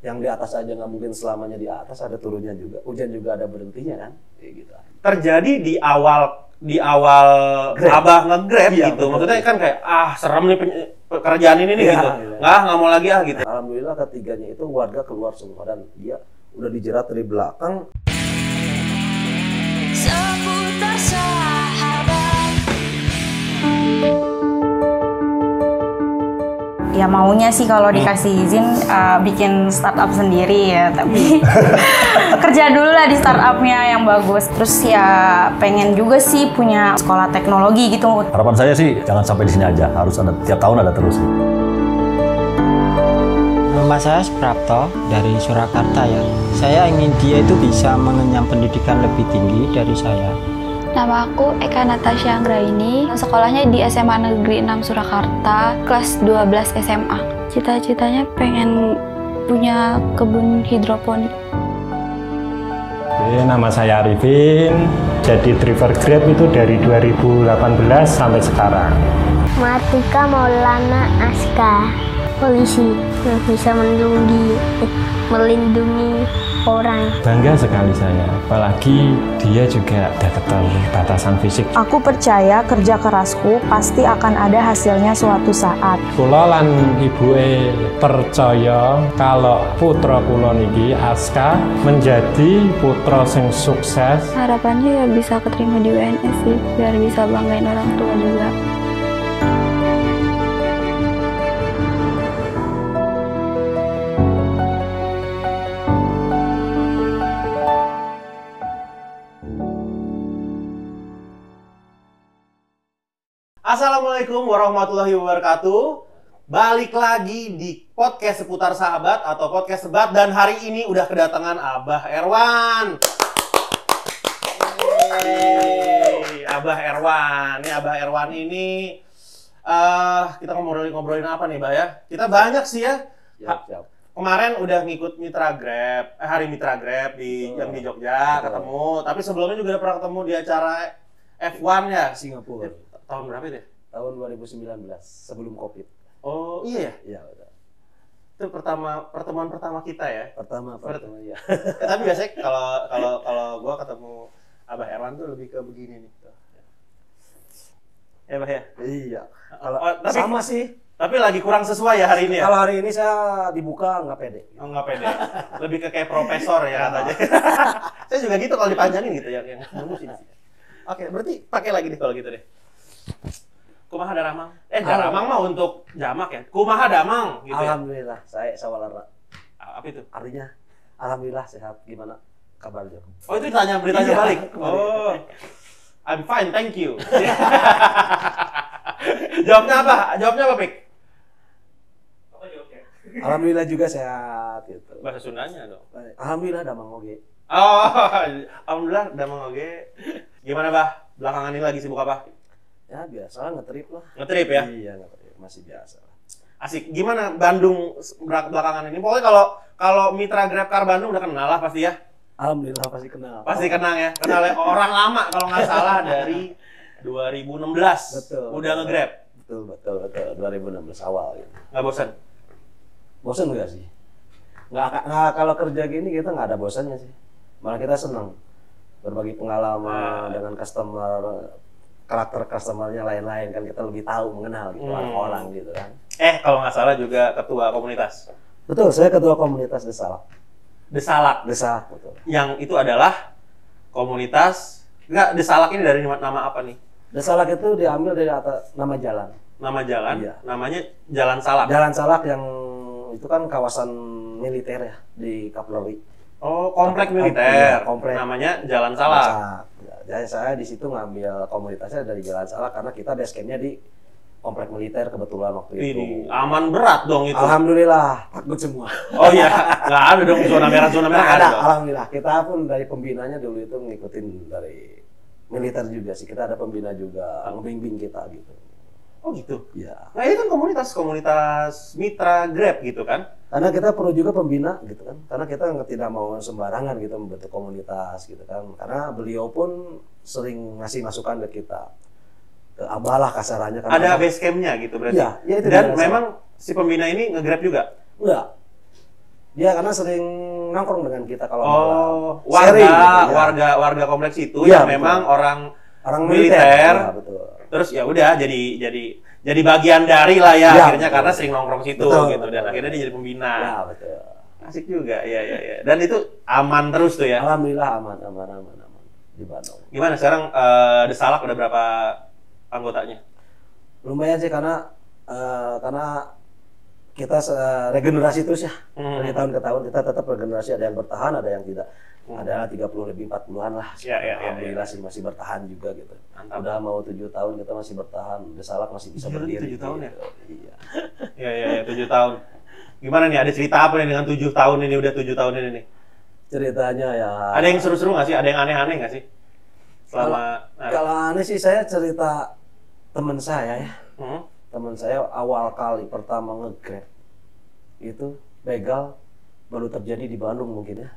Yang di atas aja nggak mungkin selamanya di atas, ada turunnya juga. Hujan juga ada berhentinya kan, kayak gitu. Terjadi di awal Abah nge-Grab gitu. Betul. Maksudnya kan kayak serem nih pekerjaan ini nih gitu. Nggak mau lagi gitu. Alhamdulillah ketiganya itu warga keluar semua dan dia udah dijerat dari belakang. Seputar sahabat. Ya maunya sih kalau dikasih izin bikin startup sendiri ya, tapi kerja dulu lah di startupnya yang bagus. Terus ya pengen juga sih punya sekolah teknologi gitu. Harapan saya sih jangan sampai di sini aja, harus ada tiap tahun ada terus. Nama saya Suprapto dari Surakarta ya. Saya ingin dia itu bisa mengenyam pendidikan lebih tinggi dari saya. Nama aku Eka Natasha Anggraini, sekolahnya di SMA Negeri 6 Surakarta, kelas 12 SMA. Cita-citanya pengen punya kebun hidroponik. Oke, nama saya Arifin, jadi driver Grab itu dari 2018 sampai sekarang. Martika Maulana Aska, polisi yang bisa melindungi orang. Bangga sekali saya, apalagi dia juga udah keterbatasan fisik. Aku percaya kerja kerasku pasti akan ada hasilnya suatu saat. Kula lan ibuke percaya kalau putra kula niki Aska menjadi putra sing sukses. Harapannya ya bisa keterima di UNS sih, biar bisa banggain orang tua juga. Assalamualaikum warahmatullahi wabarakatuh. Balik lagi di podcast seputar sahabat atau podcast sebat, dan hari ini udah kedatangan Abah Erwan. Abah Erwan. Ini Abah Erwan ini kita ngobrolin apa nih, Bah ya? Kita banyak sih ya. Siap. Kemarin udah ngikut Mitra Grab, hari Mitra Grab yang di Jogja ketemu. Tapi sebelumnya juga udah pernah ketemu di acara F1 ya, Singapura. Tahun berapa itu ya? Tahun 2019, sebelum Covid. Oh iya ya? Iya, betul. Itu pertemuan pertama kita ya? Pertama ya. Tapi biasanya kalau gua ketemu Abah Erwan tuh lebih ke begini nih. Ya Bah ya? Iya. Tapi, sama sih. Tapi lagi kurang sesuai ya hari ini ya? Kalau hari ini saya dibuka nggak pede. Oh, nggak pede. Lebih ke kayak profesor ya katanya. Saya juga gitu kalau dipanjangin gitu yang sini. Oke, berarti pakai lagi deh kalau gitu deh. Kumaha Daramang? Daramang mah untuk jamak ya. Kumaha Damang gitu. Alhamdulillah, saya sawalara. Apa itu? Artinya alhamdulillah sehat. Gimana kabarnya? Oh, itu beritanya balik. Oh. I'm fine, thank you. Jawabnya apa, Pik? Apa jawabnya? Alhamdulillah juga sehat gitu. Bahasa Sundanya dong. Alhamdulillah damang oge. Oh, alhamdulillah damang oge. Gimana, Bah? Belakangan ini lagi sibuk apa? Ya biasa ngetrip lah. Ngetrip ya? Iya ngetrip, masih biasa. Asik. Gimana Bandung belakangan ini? Pokoknya kalau Mitra Grab Car Bandung udah kenal lah pasti ya? Alhamdulillah pasti kenal. Pasti kenal ya? Kenal orang lama kalau nggak salah dari 2016. Betul. Udah nge-Grab? Betul. 2016 awal gitu. Nggak bosan? Bosan nggak sih? Nggak, kalau kerja gini kita nggak ada bosannya sih. Malah kita senang berbagi pengalaman dengan customer, karakter customernya lain-lain kan, kita lebih tahu mengenal gitu orang-orang gitu kan. Kalau nggak salah juga ketua komunitas. Betul, saya ketua komunitas Desalak. Desalak, betul. Yang itu adalah komunitas Desalak ini dari nama apa nih? Desalak itu diambil dari atas nama jalan. Nama jalan? Iya. Namanya Jalan Salak. Jalan Salak yang itu kan kawasan militer ya di Kapolri. Oh, komplek militer. Komplek. Namanya Jalan Salak. Jadi saya di situ ngambil komunitasnya dari Jalan Salak karena kita base camp-nya di komplek militer kebetulan waktu itu. Ini aman berat dong itu. Alhamdulillah, takut semua. Oh iya, nggak ada dong zona merah ada. Alhamdulillah, kita pun dari pembinanya dulu itu ngikutin dari militer juga sih. Kita ada pembina juga, ngebimbing kita gitu. Oh gitu? Iya. Nah ini kan komunitas Mitra Grab gitu kan? Karena kita perlu juga pembina gitu kan. Karena kita tidak mau sembarangan gitu membentuk komunitas gitu kan. Karena beliau pun sering ngasih masukan ke kita. Ke Abah lah kasarannya. Ada base camp-nya gitu berarti? Iya. Ya itu dan memang si pembina ini nge-Grab juga? Enggak. Dia karena sering nongkrong dengan kita kalau malam. Oh, Sharing gitu, ya. warga kompleks itu Iya, yang betul. memang orang militer. militer. Ya, betul. Terus ya udah jadi bagian dari lah ya, Ya, akhirnya betul. karena sering nongkrong situ Betul, gitu, dan betul. akhirnya dia jadi pembina. Ya, betul. Asik juga, ya. Dan itu aman terus tuh ya. Alhamdulillah aman di Bandung. Gimana sekarang The Salak udah berapa anggotanya? Lumayan sih karena kita regenerasi terus ya. Dari tahun ke tahun kita tetap regenerasi, ada yang bertahan, ada yang tidak. Ada 30 lebih 40-an lah. Ya. Alhamdulillah sih masih bertahan juga gitu. Mantap. Udah mau 7 tahun kita masih bertahan. The Salak masih bisa Gila, berdiri. 7 tahun ya? Iya. Iya, 7 tahun. Gimana nih, ada cerita apa nih dengan 7 tahun ini, udah 7 tahun ini nih? Ceritanya ya. Ada yang seru-seru nggak sih? Ada yang aneh-aneh nggak sih? Kalau aneh sih saya cerita teman saya ya. Teman saya awal kali pertama nge-Grab itu begal baru terjadi di Bandung mungkin ya.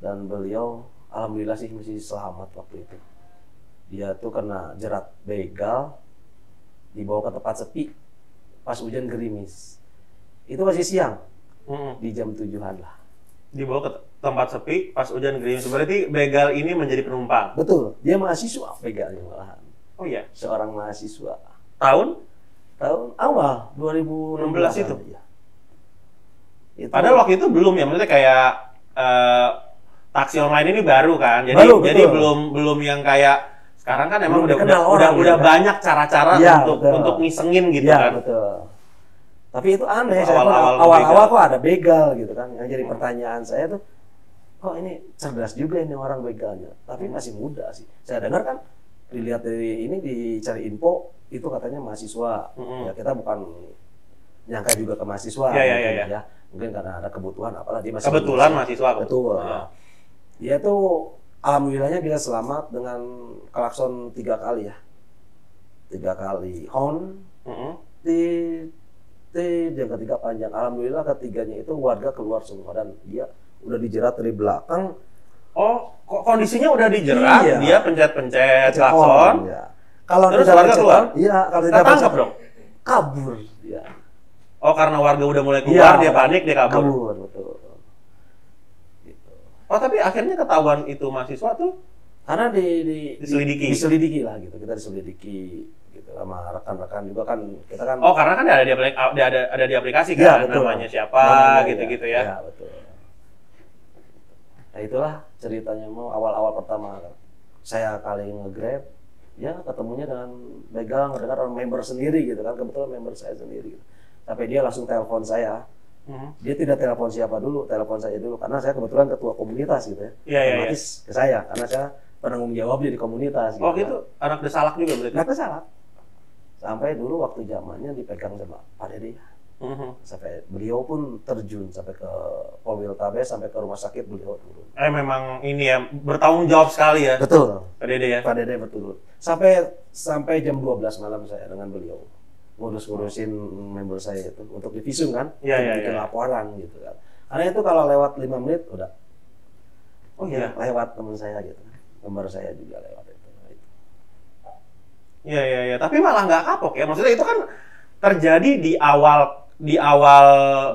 Dan beliau alhamdulillah sih masih selamat waktu itu. Dia tuh kena jerat begal, dibawa ke tempat sepi pas hujan gerimis. Itu masih siang, di jam 7-an lah. Dibawa ke tempat sepi pas hujan gerimis. Berarti begal ini menjadi penumpang. Betul, dia mahasiswa begalnya malahan. Oh iya. Seorang mahasiswa. Tahun awal 2016 itu. Ya. Padahal waktu itu belum ya, maksudnya kayak taksi online ini baru kan. Jadi Baru, jadi betul. belum yang kayak sekarang kan emang Belum udah dikenal orang udah gitu kan. banyak cara-cara Ya, betul. untuk ngisengin gitu Ya, kan. betul. Tapi itu aneh, Awal-awal kok ada begal gitu kan. Yang jadi pertanyaan saya tuh, kok ini cerdas juga ini orang begalnya. Tapi masih muda sih. Saya dengar kan, dilihat dari ini, dicari info, itu katanya mahasiswa. Ya kita bukan nyangka juga ke mahasiswa. Mungkin, ya. Mungkin karena ada kebutuhan, apalah dia masih Kebetulan mahasiswa. Betul. Ya. Dia tuh alhamdulillahnya bisa selamat dengan klakson 3 kali ya. 3 kali horn, yang ketiga panjang. Alhamdulillah ketiganya itu warga keluar semua dan dia udah dijerat dari belakang. Oh, kondisinya udah dijerat, Iya. dia pencet-pencet klakson. Ya. Kalau Terus tidak warga keluar? Iya, kalau tidak Ketangkap dong. kabur dia. Oh, karena warga udah mulai keluar, Iya, dia panik, dia kabur. Kabur, betul. Gitu. Oh, tapi akhirnya ketahuan itu mahasiswa tuh Karena diselidiki. diselidiki lah gitu. Kita diselidiki gitu sama rekan-rekan juga kan, kita kan. Oh, karena kan ada di aplikasi Iya, kan, betul. namanya siapa, Namanya, gitu-gitu ya. Iya, betul. Nah, itulah ceritanya mau awal-awal pertama saya kali nge-Grab, ya ketemunya dengan begal, dengan member sendiri gitu kan, kebetulan member saya sendiri gitu. Sampai dia langsung telepon saya. Dia tidak telepon siapa dulu, telepon saya dulu karena saya kebetulan ketua komunitas gitu ya. Iya. Otomatis ke saya karena saya penanggung jawab di komunitas gitu. Oh, gitu. Anak The Salak juga berarti. Nggak kesalah. Sampai dulu waktu zamannya dipegang sama Pak Dede. Sampai beliau pun terjun sampai ke Polwil Tabes, sampai ke rumah sakit beliau turun. Memang ini ya bertanggung jawab sekali ya. Betul. Pak Dede ya. Pak Dede betul. Sampai jam 12 malam saya dengan beliau ngurus-ngurusin member saya itu untuk divisum kan, Iya. bikin laporan gitu kan. Karena itu kalau lewat 5 menit udah. Oh iya. Lewat teman saya gitu. Member saya juga lewat itu. Iya. Tapi malah nggak kapok ya. Maksudnya itu kan terjadi di awal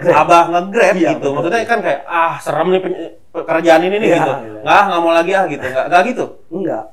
Grab. Abah nge-Grab Iya, gitu. betul. Maksudnya kan kayak serem nih pekerjaan ini nih Iya, gitu. iya. Nggak mau lagi gitu. Nggak gitu. Enggak.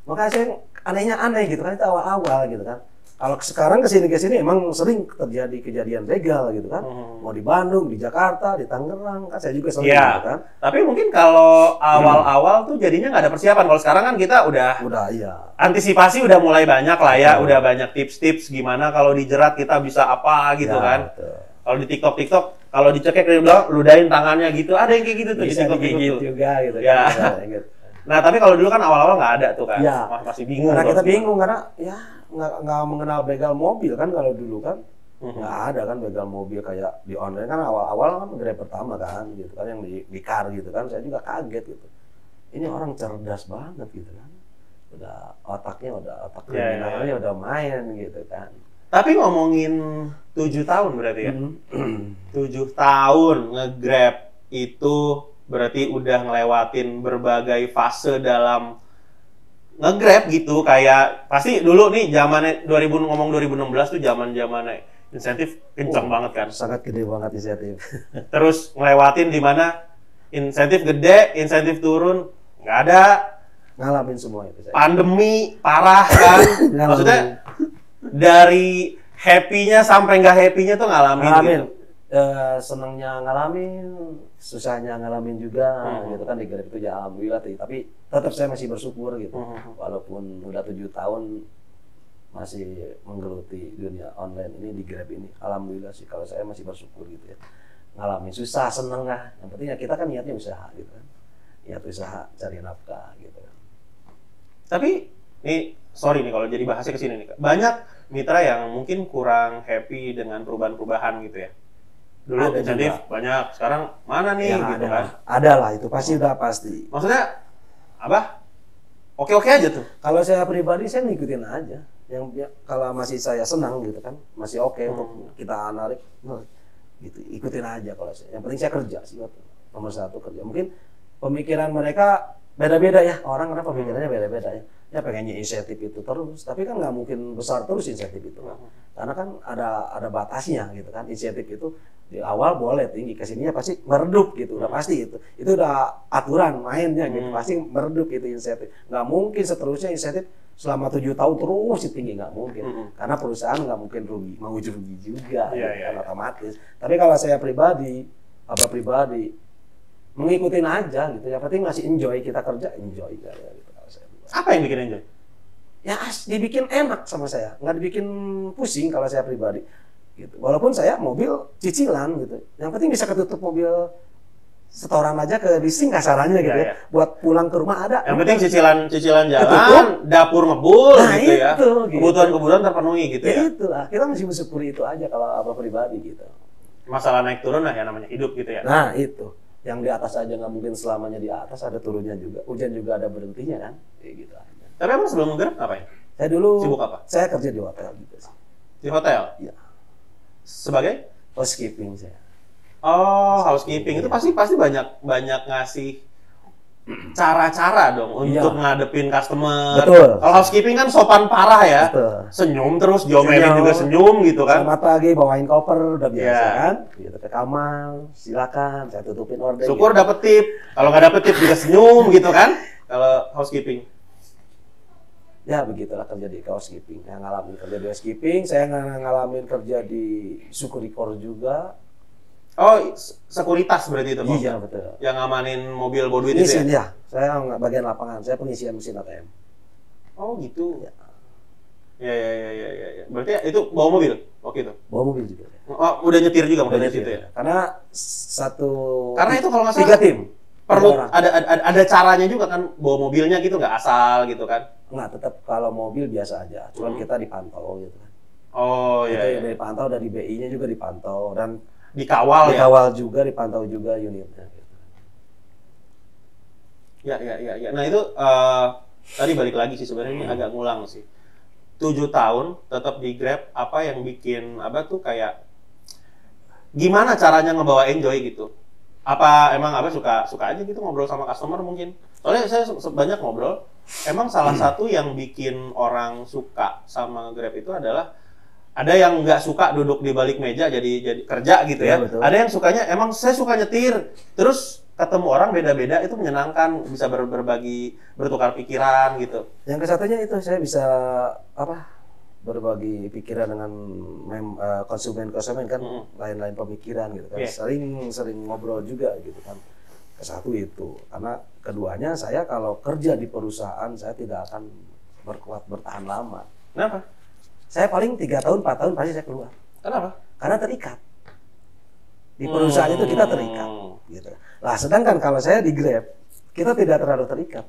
Makanya saya anehnya aneh gitu kan, itu awal-awal gitu kan. Kalau sekarang kesini emang sering terjadi kejadian begal gitu kan. Mau di Bandung, di Jakarta, di Tangerang kan saya juga sering Iya. gitu kan. Tapi mungkin kalau awal-awal tuh jadinya nggak ada persiapan. Kalau sekarang kan kita udah Iya. antisipasi udah mulai banyak lah ya. Udah banyak tips-tips gimana kalau dijerat kita bisa apa gitu Ya, kan. betul. Kalau di TikTok kalau dicekek dari belakang ludahin tangannya gitu. Ada yang kayak gitu tuh Bisa di TikTok digigit tuh. juga gitu Ya. kan. Gitu. Nah, tapi kalau dulu kan awal-awal nggak ada tuh kan. Ya. Masih bingung. Karena kalau kita semua. bingung karena ya nggak mengenal begal mobil kan kalau dulu kan. Nggak ada kan begal mobil kayak di online kan awal-awal kan Grab pertama kan gitu kan yang di car gitu kan, saya juga kaget gitu. Ini orang cerdas banget gitu kan. Otak kriminalnya udah main gitu kan. Tapi ngomongin 7 tahun berarti ya. 7 tahun nge-Grab itu berarti udah ngelewatin berbagai fase dalam nge-Grab gitu. Kayak pasti dulu nih zamannya 2016 tuh zaman-zamannya Insentif kencang banget kan. Sangat gede banget insentif. Terus ngelewatin di mana insentif gede, insentif turun, nggak ada. Ngalamin semua itu saya. Pandemi parah kan. Maksudnya dari happy-nya sampai nggak happy-nya tuh ngalamin. Gitu. Senangnya ngalamin, susahnya ngalamin juga gitu kan di Grab itu ya alhamdulillah, tapi tetap saya masih bersyukur gitu. Walaupun udah 7 tahun masih menggeluti dunia online ini di Grab ini, alhamdulillah sih kalau saya masih bersyukur gitu ya. Ngalamin susah, seneng lah. Yang penting ya kita kan niatnya usaha gitu kan. Niat usaha cari nafkah gitu kan. Tapi nih sorry nih kalau jadi bahasnya ke sini nih. Banyak mitra yang mungkin kurang happy dengan perubahan-perubahan gitu ya. Dulu ada insentif juga. banyak, sekarang mana nih Ya, gitu kan. ada lah itu pasti udah pasti. Maksudnya apa? Oke-oke aja tuh. Kalau saya pribadi saya ngikutin aja. Yang ya, kalau masih saya senang gitu kan, masih oke untuk kita narik, gitu. Ikutin aja kalau saya. Yang penting saya kerja sih, nomor 1 kerja. Mungkin pemikiran mereka beda-beda ya, orang karena pemikirannya beda-beda ya. Ya pengennya insentif itu terus, tapi kan nggak mungkin besar terus insentif itu kan. Karena kan ada batasnya gitu kan. Insentif itu di awal boleh tinggi, kesininya pasti meredup gitu, udah pasti itu. Itu udah aturan mainnya gitu, pasti meredup itu insentif. Nggak mungkin seterusnya insentif selama 7 tahun terus tinggi, nggak mungkin. Karena perusahaan nggak mungkin rugi, mau rugi juga, kan otomatis. Tapi kalau saya pribadi, mengikutin aja gitu. Yang penting masih enjoy, kita kerja enjoy gitu. Kalau saya apa yang bikin enjoy? Ya dibikin enak sama saya, nggak dibikin pusing kalau saya pribadi. Gitu. Walaupun saya mobil cicilan gitu, yang penting bisa ketutup mobil setoran aja ke leasing kasarannya gitu ya. Buat pulang ke rumah ada. Yang penting cicilan jalan, dapur ngebul gitu ya. Kebutuhan-kebutuhan terpenuhi gitu ya. Itulah, kita masih bersyukuri itu aja kalau apa pribadi gitu. Masalah naik turun lah ya namanya hidup gitu ya. Nah itu, yang di atas aja nggak mungkin selamanya di atas, ada turunnya juga. Hujan juga ada berhentinya kan, kayak gitu aja. Tapi emang sebelum Grab ngapain? Saya dulu sibuk apa? Saya kerja di hotel gitu sih. Di hotel? Iya. Sebagai housekeeping saya. Oh, housekeeping itu pasti banyak ngasih cara-cara dong untuk ngadepin customer. Betul. Kalau housekeeping kan sopan parah ya. Betul. Senyum terus, diomelin juga senyum gitu kan. Selamat pagi, bawain koper udah biasa kan. Gitu ke kamar, silakan saya tutupin order. Syukur gitu. dapet tip. Kalau nggak dapet tip juga senyum gitu kan. Kalau housekeeping. Ya begitulah kerja di housekeeping. Yang ngalamin kerja di housekeeping, saya ngalamin kerja di Sukurikor juga. Oh, sekuritas berarti itu, Bang? Iya, betul. Yang ngamanin mobil bawa duit itu Mesin, ya? Saya bagian lapangan, saya pengisian mesin ATM. Oh, gitu. Ya. Berarti itu bawa mobil waktu itu? Bawa mobil juga. Oh, udah nyetir juga makanya situ ya? Karena Karena itu kalau nggak salah 3 tim. Perlu ada caranya juga kan, bawa mobilnya gitu, nggak asal gitu kan? Nggak, tetap kalau mobil biasa aja. Cuman kita dipantau gitu kan. Oh, iya. Dari pantau, dari BI-nya juga dipantau dan dikawal juga, dipantau juga unitnya. Gitu. Ya. Nah itu tadi balik lagi sih sebenarnya ini agak ngulang sih. 7 tahun tetap di Grab, apa yang bikin Abah tuh kayak gimana caranya ngebawa enjoy gitu? Apa emang Abah suka aja gitu ngobrol sama customer mungkin? Soalnya saya banyak ngobrol. Emang salah satu yang bikin orang suka sama Grab itu adalah ada yang nggak suka duduk di balik meja jadi kerja gitu ya. Betul. Ada yang sukanya emang saya suka nyetir. Terus ketemu orang beda-beda itu menyenangkan, bisa berbagi, bertukar pikiran gitu. Yang kesatunya itu saya bisa berbagi pikiran dengan konsumen kan, lain-lain pemikiran gitu kan. Sering ngobrol juga gitu kan. Kesatu itu. Karena keduanya saya kalau kerja di perusahaan saya tidak akan bertahan lama. Kenapa? Saya paling 3 tahun, 4 tahun pasti saya keluar. Kenapa? Karena terikat. Di perusahaan itu kita terikat. Gitu. Lah sedangkan kalau saya di Grab, kita tidak terlalu terikat.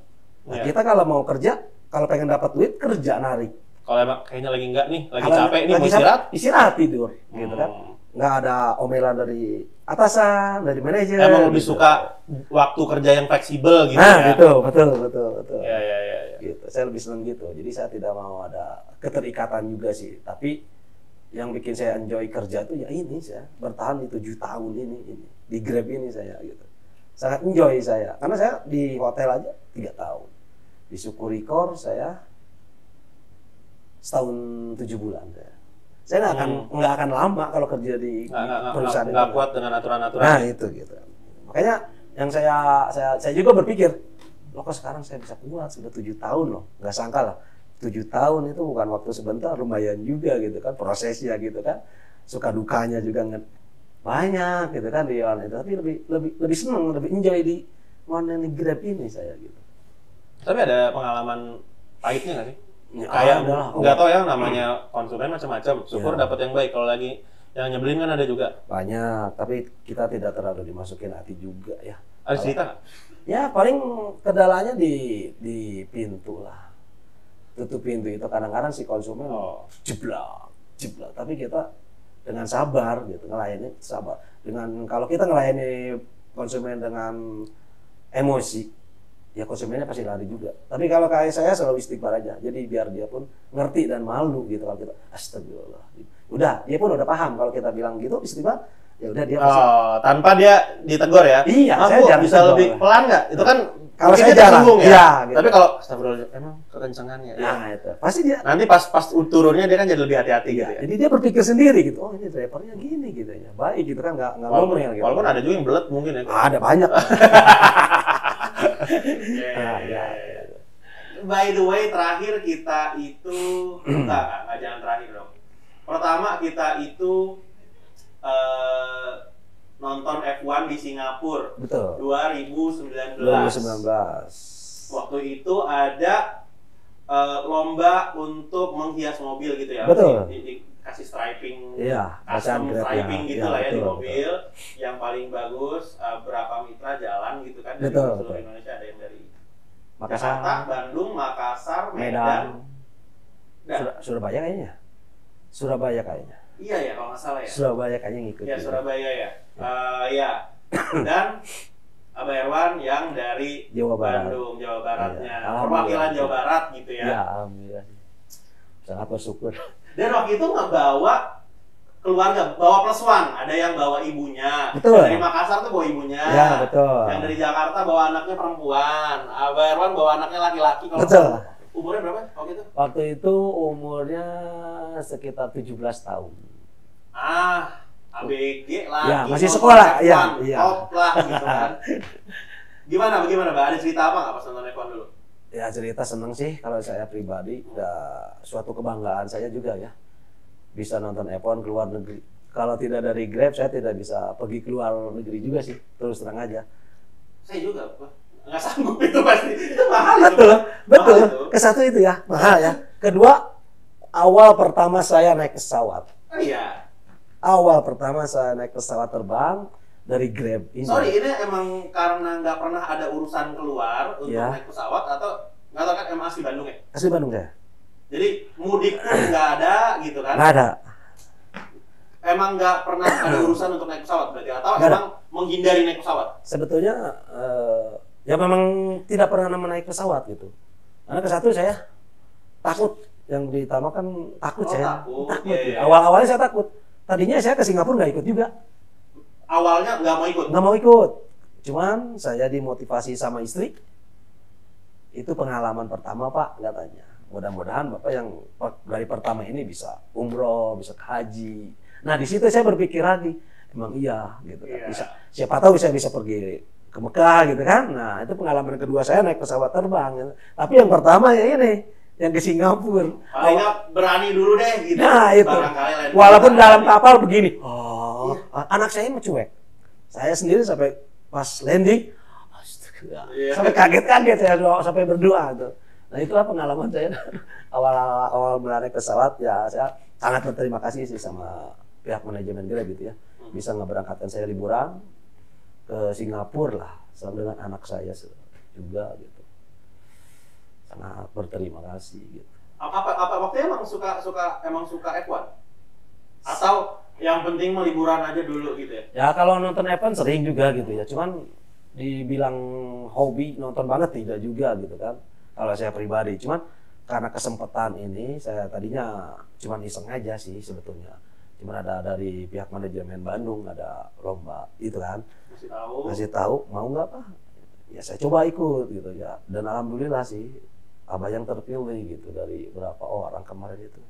Nah, kita kalau mau kerja, kalau pengen dapat duit, kerja narik. Kalau emang kayaknya lagi enggak nih, lagi capek nih, mau istirahat? Istirahat tidur, gitu kan. Nggak ada omelan dari atasan, dari manajer. Emang lebih suka waktu kerja yang fleksibel gitu ya? Betul. Ya. Gitu. Saya lebih senang gitu. Jadi saya tidak mau ada keterikatan juga sih. Tapi yang bikin saya enjoy kerja itu ya ini, saya bertahan di 7 tahun ini. Di Grab ini saya gitu. Sangat enjoy saya. Karena saya di hotel aja 3 tahun. Di Sukurikor saya setahun 7 bulan saya. Saya nggak akan lama kalau kerja di perusahaan nggak itu. kuat dengan aturan-aturan. Nah itu gitu. Makanya yang saya juga berpikir, loh kok sekarang saya bisa kuat sudah 7 tahun loh, nggak sangka lah 7 tahun itu bukan waktu sebentar, lumayan juga gitu kan prosesnya gitu kan, suka dukanya juga banyak gitu kan di online itu, tapi lebih seneng, lebih enjoy di online Grab ini saya gitu. Tapi ada pengalaman pahitnya nggak sih? Ya, Kayak ada. nggak tahu ya, namanya konsumen macam-macam. Syukur Ya. dapat yang baik, kalau lagi yang nyebelin kan ada juga. Banyak, tapi kita tidak terlalu dimasukin hati juga ya. Ada cerita nggak? Ya paling kendalanya di pintu lah. Tutup pintu itu kadang-kadang si konsumen jeblak. Tapi kita dengan sabar gitu, ngelayani sabar. Kalau kita ngelayani konsumen dengan emosi, ya konsumennya pasti lari juga. Tapi kalau kayak saya selalu istighfar aja. Jadi biar dia pun ngerti dan malu gitu kalau kita astagfirullah. Udah, dia pun udah paham kalau kita bilang gitu istighfar, ya udah dia pasti. Tanpa dia ditegur ya? Iya, Mas, saya Bu, jarang bisa tegur. lebih pelan nggak? Itu kan Kalau mungkin saya dia jarang, tersinggung ya. iya, gitu. Tapi kalau astagfirullah, emang kekencengannya. Nah, itu. Pasti dia Nanti pas turunnya dia kan jadi lebih hati-hati gitu ya. jadi dia berpikir sendiri gitu. Oh, ini drivernya gini gitu ya. Baik gitu kan nggak ngomongin gitu. Walaupun ada juga yang belet mungkin ya. Ada banyak. Ya. By the way, terakhir kita itu enggak, jangan terakhir dong. Pertama kita itu nonton F1 di Singapura. Betul. 2019. Waktu itu ada lomba untuk menghias mobil gitu ya. Betul. Dikasih striping, Iya, custom bacaan Grab, striping ya. gitu Ya, lah ya di betul, mobil. Yang paling bagus berapa mitra jalan gitu kan dari Betul, seluruh betul. Indonesia, ada yang dari Makassar, Jakarta, Bandung, Makassar, Medan. Medan, Nah, Surabaya kayaknya. Surabaya kayaknya. iya ya kalau nggak salah ya. Surabaya kayaknya ngikut. Ya Surabaya ya. Ya. Dan Abah Erwan yang dari Jawa Barat. Bandung, Jawa Baratnya. Iya, alhamdulillah. Perwakilan Jawa Barat gitu ya. Ya, alhamdulillah. Sangat bersyukur. Dan waktu itu nggak bawa keluarga, bawa plus one. Ada yang bawa ibunya. Betul. Yang dari Makassar tuh bawa ibunya. Ya, betul. Yang dari Jakarta bawa anaknya perempuan. Abah Erwan bawa anaknya laki-laki. Kalau Betul. Umurnya berapa waktu itu? Waktu itu umurnya sekitar 17 tahun. ABG lah. Ya, masih sekolah. Iya, iya. Top lah gitu kan. Gimana, Mbak? Ada cerita apa nggak pas nonton F1 dulu? Ya cerita seneng sih kalau saya pribadi. Suatu kebanggaan saya juga ya. Bisa nonton F1 keluar negeri. Kalau tidak dari Grab, saya tidak bisa pergi keluar negeri juga sih. Terus terang aja. Saya juga, nggak sanggup itu pasti. Itu mahal itu. Betul, Pak. betul. Mahal itu. Ke satu itu ya, mahal ya. Kedua, awal pertama saya naik pesawat. Oh iya. Awal pertama saya naik pesawat terbang dari Grab ini. Sorry, ini emang karena nggak pernah ada urusan keluar untuk Ya. naik pesawat atau nggak tahu kan emang asli Bandung ya? Asli Bandung saya. Jadi mudik pun nggak ada gitu kan? Nggak ada. Emang nggak pernah ada urusan untuk naik pesawat berarti, atau Nggak ada. emang menghindari naik pesawat? Sebetulnya ya memang tidak pernah naik pesawat gitu. Karena ke satu saya takut, yang ditamakan takut saya. Takut. Takut. Iya. Awal-awalnya saya takut. Tadinya saya ke Singapura nggak ikut juga. Awalnya nggak mau ikut. Nggak mau ikut. Cuman saya dimotivasi sama istri. Itu pengalaman pertama Pak, katanya. Mudah-mudahan Bapak yang dari pertama ini bisa umroh, bisa ke haji. Nah di situ saya berpikir lagi, emang iya gitu kan. Iya. Bisa, siapa tahu saya bisa pergi ke Mekah gitu kan. Nah itu pengalaman kedua saya naik pesawat terbang. Gitu. Tapi yang pertama ya ini, yang ke Singapura. Paling nggak berani dulu deh gitu. Nah itu, Barangkali lain walaupun kali. dalam kapal begini, anak saya mencuek. Saya sendiri sampai pas landing, astaga, Iya. sampai kaget-kaget saya sampai berdoa tuh. Nah itulah pengalaman saya awal naik pesawat ya. Saya sangat berterima kasih sih sama pihak manajemen Grab gitu ya, bisa ngeberangkatkan saya liburan ke Singapura lah sama dengan anak saya juga gitu. Sangat berterima kasih gitu. Apa waktu emang suka F1? Atau yang penting mau liburan aja dulu gitu ya? Ya kalau nonton F1 sering juga gitu ya, cuman dibilang hobi nonton banget tidak juga gitu kan. Kalau saya pribadi, cuman karena kesempatan ini saya tadinya cuman iseng aja sih sebetulnya. Cuman ada dari pihak manajemen Bandung ada lomba itu kan. Kasih tahu mau nggak Pak? Ya saya coba ikut gitu ya. Dan alhamdulillah sih Abah yang terpilih gitu dari berapa orang kemarin itu.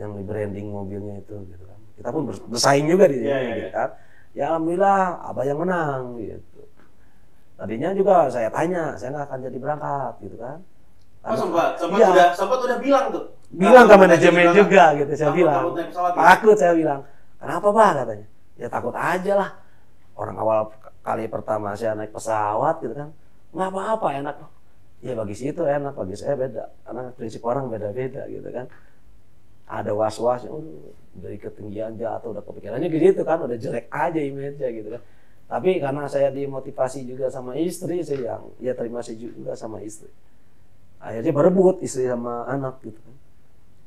yang di branding mobilnya itu gitu kan. Kita pun bersaing juga di sini gitu kan. Ya alhamdulillah abah yang menang gitu. Tadinya juga saya tanya, saya nggak akan jadi berangkat gitu kan. Sempat udah bilang tuh. Bilang ke manajemen juga gitu, saya bilang. Takut naik pesawat, Takut saya bilang. Kenapa bah katanya? Ya takut aja lah. Orang awal kali pertama saya naik pesawat gitu kan. Nggak apa-apa, enak. Ya bagi situ enak, bagi saya beda. Karena prinsip orang beda-beda gitu kan. Ada was-was, dari ketinggian jatuh, udah kepikirannya gitu kan, udah jelek aja image-nya gitu kan. Tapi karena saya dimotivasi juga sama istri, saya yang ya terima kasih juga sama istri. Akhirnya berebut istri sama anak gitu kan.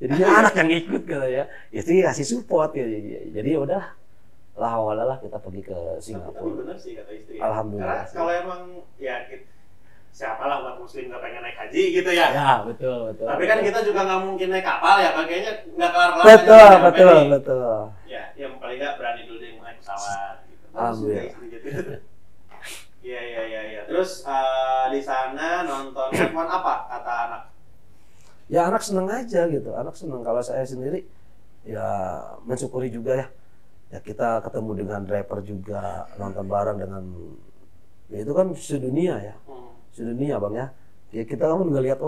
Jadinya anak yang ikut gitu ya. Istri kasih support ya. Jadi udah lah kita pergi ke Singapura. Tapi bener sih kata istri. Alhamdulillah. Karena kalau emang ya siapalah umat muslim nggak pengen naik haji gitu ya. Ya betul. Tapi kan kita juga nggak mungkin naik kapal ya, kayaknya nggak kelar-kelar. Betul. Ya, yang paling nggak berani dulu deh naik pesawat. Gitu. Alhamdulillah. Iya. Terus di sana nonton F1 apa kata anak? Ya anak seneng aja gitu. Anak seneng. Kalau saya sendiri ya mensyukuri juga ya. Ya kita ketemu dengan driver juga, nonton bareng dengan ya itu kan sedunia ya. Sedunia bang ya. Ya kita kan juga lihat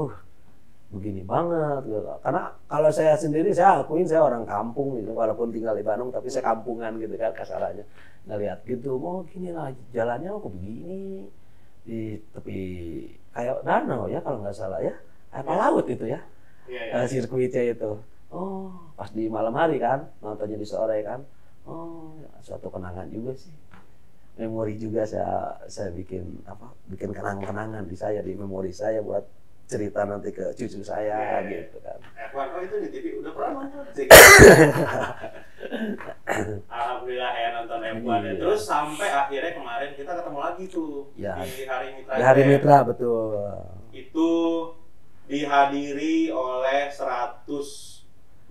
begini banget gitu. Karena kalau saya sendiri saya akuin saya orang kampung gitu, walaupun tinggal di Bandung tapi saya kampungan gitu kan kasarannya. Ngelihat gitu, gini lah jalannya kok begini di tepi kayak danau ya kalau nggak salah ya, apa laut itu ya, sirkuitnya itu. Pas di malam hari kan, nontonnya di sore kan, suatu kenangan juga sih. Memori juga saya bikin kenangan-kenangan di memori saya buat cerita nanti ke cucu saya gitu kan. F1 itu di TV udah pernah nonton sih. Alhamdulillah ya nonton F1 ya. Terus sampai akhirnya kemarin kita ketemu lagi tuh ya, di Hari Mitra. Di Hari Mitra betul. Itu dihadiri oleh 100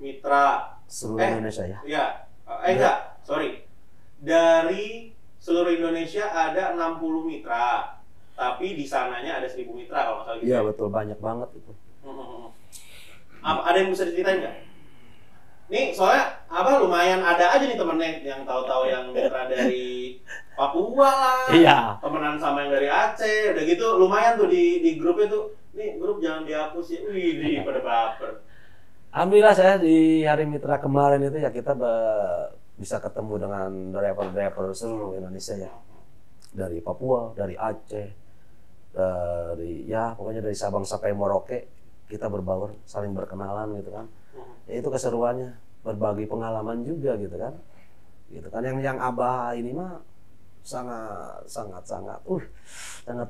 mitra seluruh Indonesia ya. Iya. Enggak, sorry. Dari seluruh Indonesia ada 60 mitra. Tapi di sananya ada 1000 mitra kalau nggak salah gitu. Iya betul, banyak banget itu. Ada yang bisa diceritain nggak? Nih soalnya Abah lumayan ada aja nih temennya yang tahu-tahu yang mitra dari Papua lah. Iya. Temenan sama yang dari Aceh, udah gitu lumayan tuh di grupnya tuh. Nih grup jangan dihapus ya. Wih, pada baper. Alhamdulillah saya di Hari Mitra kemarin itu ya kita bisa ketemu dengan driver-driver seluruh Indonesia ya. Dari Papua, dari Aceh, dari ya pokoknya dari Sabang sampai Merauke kita berbaur, saling berkenalan gitu kan. Ya itu keseruannya, berbagi pengalaman juga gitu kan. Gitu kan yang Abah ini mah sangat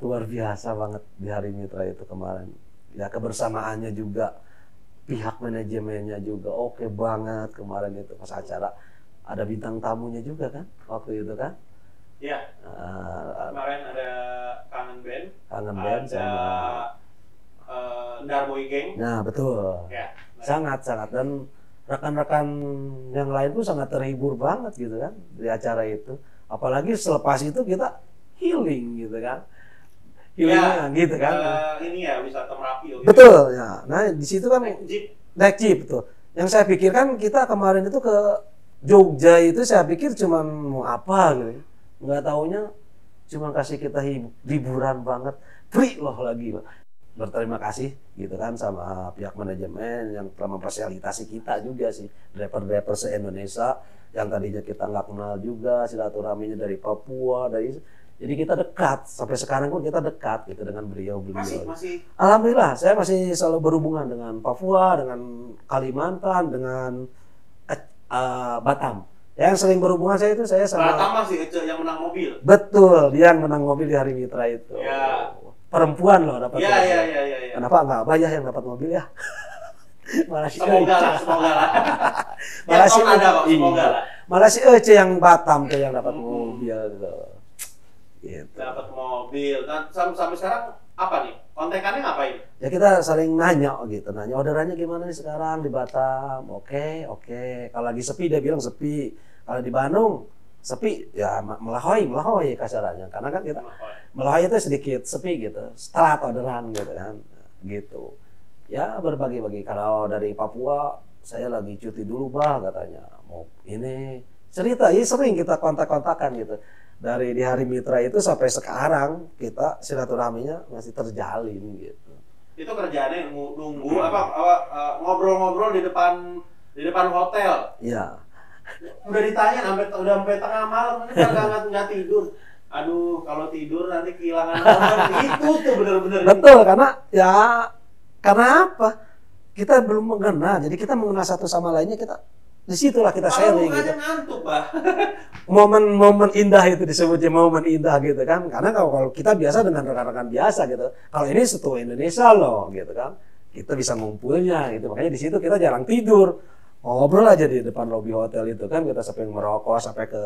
luar biasa banget di Hari Mitra itu kemarin. Ya kebersamaannya juga, pihak manajemennya juga oke banget kemarin itu pas acara. Ada bintang tamunya juga kan waktu itu kan. Iya. Kemarin ada Kangen Band sama Darboy Gang. Nah betul. Ya, sangat dan rekan-rekan yang lain pun sangat terhibur banget gitu kan di acara itu. Apalagi selepas itu kita healing gitu kan. Healingnya gitu kan. Ini ya wisata Merapi. Gitu. Betul ya. Nah di situ kan naik jeep tuh. Yang saya pikirkan kita kemarin itu ke Jogja itu saya pikir cuma mau apa gitu. Nggak taunya cuma kasih kita hiburan banget, free loh lagi. Berterima kasih gitu kan sama pihak manajemen yang telah memfasilitasi kita juga sih, driver-driver se-Indonesia yang tadinya kita nggak kenal juga, silaturahminya dari Papua, jadi kita dekat, sampai sekarang pun kita dekat gitu dengan beliau. Masih. Alhamdulillah saya masih selalu berhubungan dengan Papua, dengan Kalimantan, dengan Batam. Yang sering berhubungan saya itu saya sama Batam masih Ece yang menang mobil. Betul, dia yang menang mobil di Hari Mitra itu. Ya. Perempuan loh dapat mobil. Iya. Kenapa nggak banyak yang dapat mobil ya? Malah si semoga lah. Malah si semoga lah. Malah si Ece yang Batam tuh yang dapat mobil gitu. Dapat mobil. Dan sampai sekarang apa nih? Kontekannya ngapain? Ya kita saling nanya gitu, nanya orderannya gimana nih sekarang di Batam. Oke. Kalau lagi sepi dia bilang sepi. Kalau di Bandung sepi ya melahoi kasarannya. Karena kan kita melahoi itu sedikit sepi gitu. Setelah orderan gitu kan. Gitu. Ya berbagi-bagi. Kalau dari Papua saya lagi cuti dulu bah katanya, mau ini cerita, ya sering kita kontak-kontakan gitu. Dari di Hari Mitra itu sampai sekarang kita silaturahminya masih terjalin gitu. Itu kerjaannya nunggu apa ngobrol-ngobrol di depan hotel. Iya. Udah ditanya udah sampai tengah malam kan nggak tidur. Aduh, kalau tidur nanti kehilangan orang. Itu tuh bener-bener. Betul, karena apa? Kita belum mengenal, jadi kita mengenal satu sama lainnya, kita disitulah kita sharing gitu. Ngantuk, Bah. Momen-momen indah itu disebutnya momen indah gitu kan, karena kalau kita biasa dengan rekan-rekan biasa gitu, kalau ini setua Indonesia loh gitu kan, kita bisa ngumpulnya gitu, makanya di situ kita jarang tidur, ngobrol aja di depan lobi hotel itu kan, kita sampai merokok sampai ke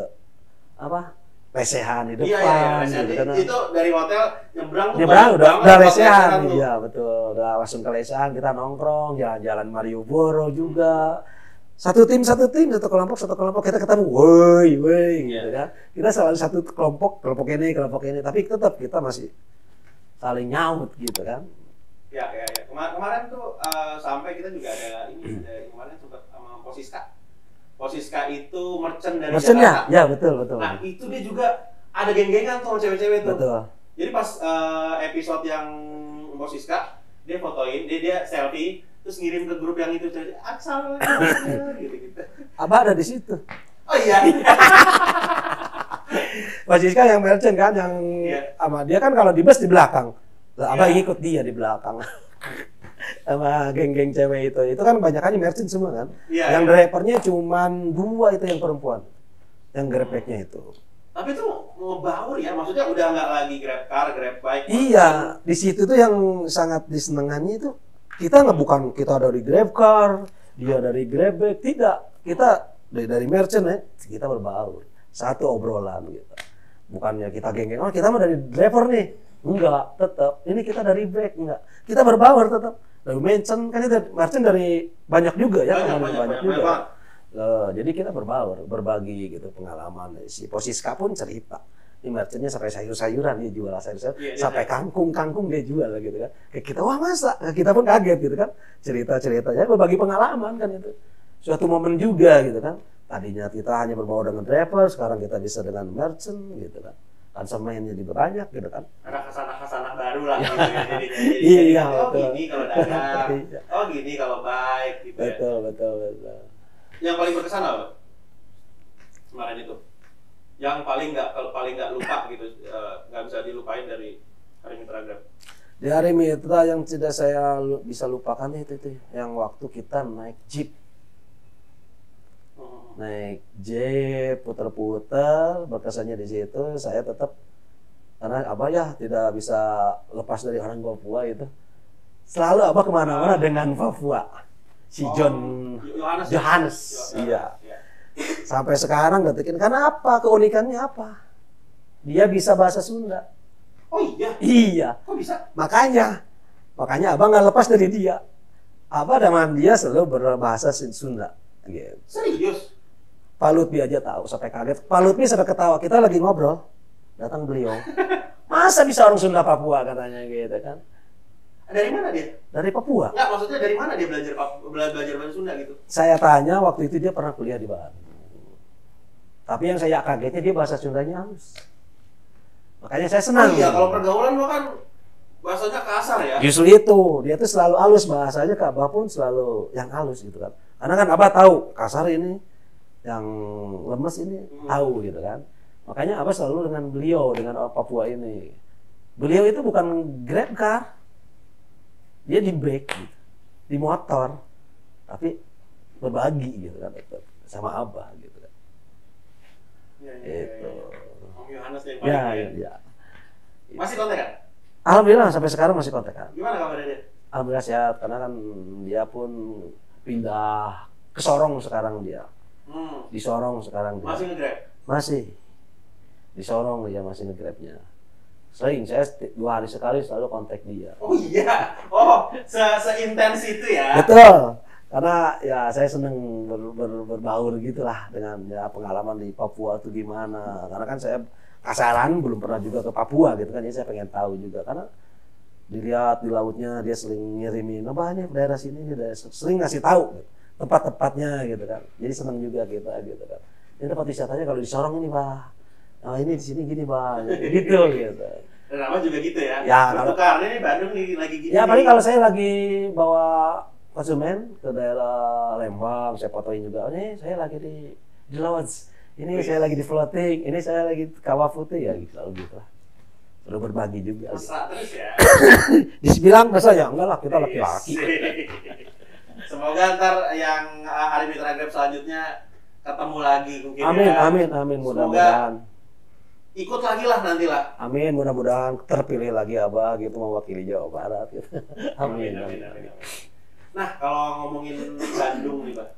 lesehan di depan. Iya, gitu kan. itu dari hotel nyebrang udah lesehan, iya betul, udah langsung ke lesehan, kita nongkrong, jalan-jalan Malioboro juga. Satu tim, satu kelompok kita ketemu, woi, gitu kan. Kita selalu satu kelompok ini, tapi tetap kita masih saling nyaut gitu kan. Ya. Kemarin tuh sampai kita juga ada kemarin sempat sama Posiska itu merchant dari Jakarta. Ya, betul. Nah, itu dia juga ada geng-gengan tuh cewek-cewek tuh. Betul. Jadi pas episode yang Posiska, dia fotoin, dia selfie, terus ngirim ke grup yang itu, Aksal gitu. Abah ada di situ. Oh iya. Posiska yang merchant kan, yang sama dia kan kalau di bus di belakang. Abah ikut dia di belakang. Sama geng-geng cewek itu kan banyakannya merchant semua kan. Yang drivernya cuman 2 itu yang perempuan, yang grabbacknya itu. Tapi itu ngebaur ya, maksudnya udah nggak lagi grab car, grab bike. Iya, di situ tuh yang sangat disenangannya itu kita bukan kita dari grab car, dia dari grab bike, tidak, kita dari merchant ya, kita berbaur, satu obrolan gitu. Bukannya kita geng-geng, oh kita mah dari driver nih. Enggak, tetap. Ini kita dari back, enggak. Kita berbaur tetap. Dari merchant kan itu merchant dari banyak juga ya, banyak juga. Jadi kita berbaur, berbagi gitu pengalaman. Si Posiska pun cerita. Ini merchantnya sampai sayur-sayuran dia jual sayur-sayuran, sampai kangkung dia jual gitu kan. Kayak kita wah masa, kita pun kaget gitu kan. Cerita-ceritanya berbagi pengalaman kan itu. Suatu momen juga gitu kan. Tadinya kita hanya berbaur dengan driver, sekarang kita bisa dengan merchant gitu kan. Konsumennya juga banyak gitu kan. Ada khasanah baru lah gitu ya. Jadi iya, oh betul. gini kalau dagang, oh gini kalau baik gitu betul. Yang paling berkesan apa? Kemarin itu. Yang paling nggak lupa gitu, nggak bisa dilupain dari Hari Mitra Grab. Di Hari Mitra yang tidak saya bisa lupakan itu yang waktu kita naik jeep. Naik jeep, puter-puter, berkesannya di situ. Saya tetap, karena Abah ya tidak bisa lepas dari orang Papua itu. Selalu Abah kemana-mana dengan Papua. Si Johannes. Iya. Sampai sekarang deketin. Karena apa? Keunikannya apa? Dia bisa bahasa Sunda. Oh iya? Iya. Kok bisa? Makanya Abah nggak lepas dari dia. Abah dengan dia selalu berbahasa Sunda. Gitu. Serius? Pak Lutfi aja tahu, sampai kaget. Pak Lutfi sampai ketawa. Kita lagi ngobrol, datang beliau. Masa bisa orang Sunda Papua katanya gitu kan? Dari mana dia? Dari Papua. Enggak, maksudnya dari mana dia belajar bahasa Sunda gitu? Saya tanya waktu itu dia pernah kuliah di Bandung. Tapi yang saya kagetnya dia bahasa Sundanya halus. Makanya saya senang. Iya, kalau pergaulan lo kan bahasanya kasar ya. Justru itu, dia tuh selalu halus bahasanya, Kak Abah pun selalu yang halus gitu kan. Karena kan Abah tahu kasar ini, yang lemes ini tahu gitu kan. Makanya Abah selalu dengan beliau, dengan orang Papua ini. Beliau itu bukan grab car, dia di back gitu, di motor, tapi berbagi gitu kan sama Abah gitu kan. Itu. Om Yohanes yang Ya. Masih kontak kan? Alhamdulillah sampai sekarang masih kontak. Gimana kabarnya dia? Alhamdulillah sehat, karena kan dia pun pindah ke Sorong sekarang dia. Di Sorong sekarang dia. Masih nge-grab? Masih. Di Sorong dia masih nge-grabnya. Sering, saya 2 hari sekali selalu kontak dia. Oh iya? Oh, seintens itu ya? Betul. Karena ya saya seneng berbaur gitulah dengan ya pengalaman di Papua itu gimana. Karena kan saya kasaran belum pernah juga ke Papua gitu kan. Jadi saya pengen tahu juga. Karena dilihat di lautnya dia sering ngirimin, banyak daerah sini, sering ngasih tahu. Gitu. tempat-tempatnya gitu kan. Jadi senang juga kita gitu kan. Ini tempat wisatanya kalau di Sorong ini Pak. Nah ini di sini gini Pak. Gitu gitu. Dan Abang juga gitu ya? Ya, kalau tukarnya Bandung nih lagi gini. ya paling kalau saya lagi bawa konsumen ke daerah Lembang, saya fotoin juga. Oh, ini saya lagi di lodge. Ini saya lagi di floating. Ini saya lagi kawah putih ya gitu, selalu gitu lah. Selalu berbagi juga. Mesra terus ya. Dibilang masa ya enggak lah, kita laki-laki. Semoga ntar yang Hari Mitra Grab selanjutnya ketemu lagi mungkin. Amin, mudah-mudahan. Ikut lagi lah nanti lah. Amin, mudah-mudahan terpilih lagi Abah gitu mewakili Jawa Barat gitu. Amin. Nah, kalau ngomongin Bandung nih, Pak.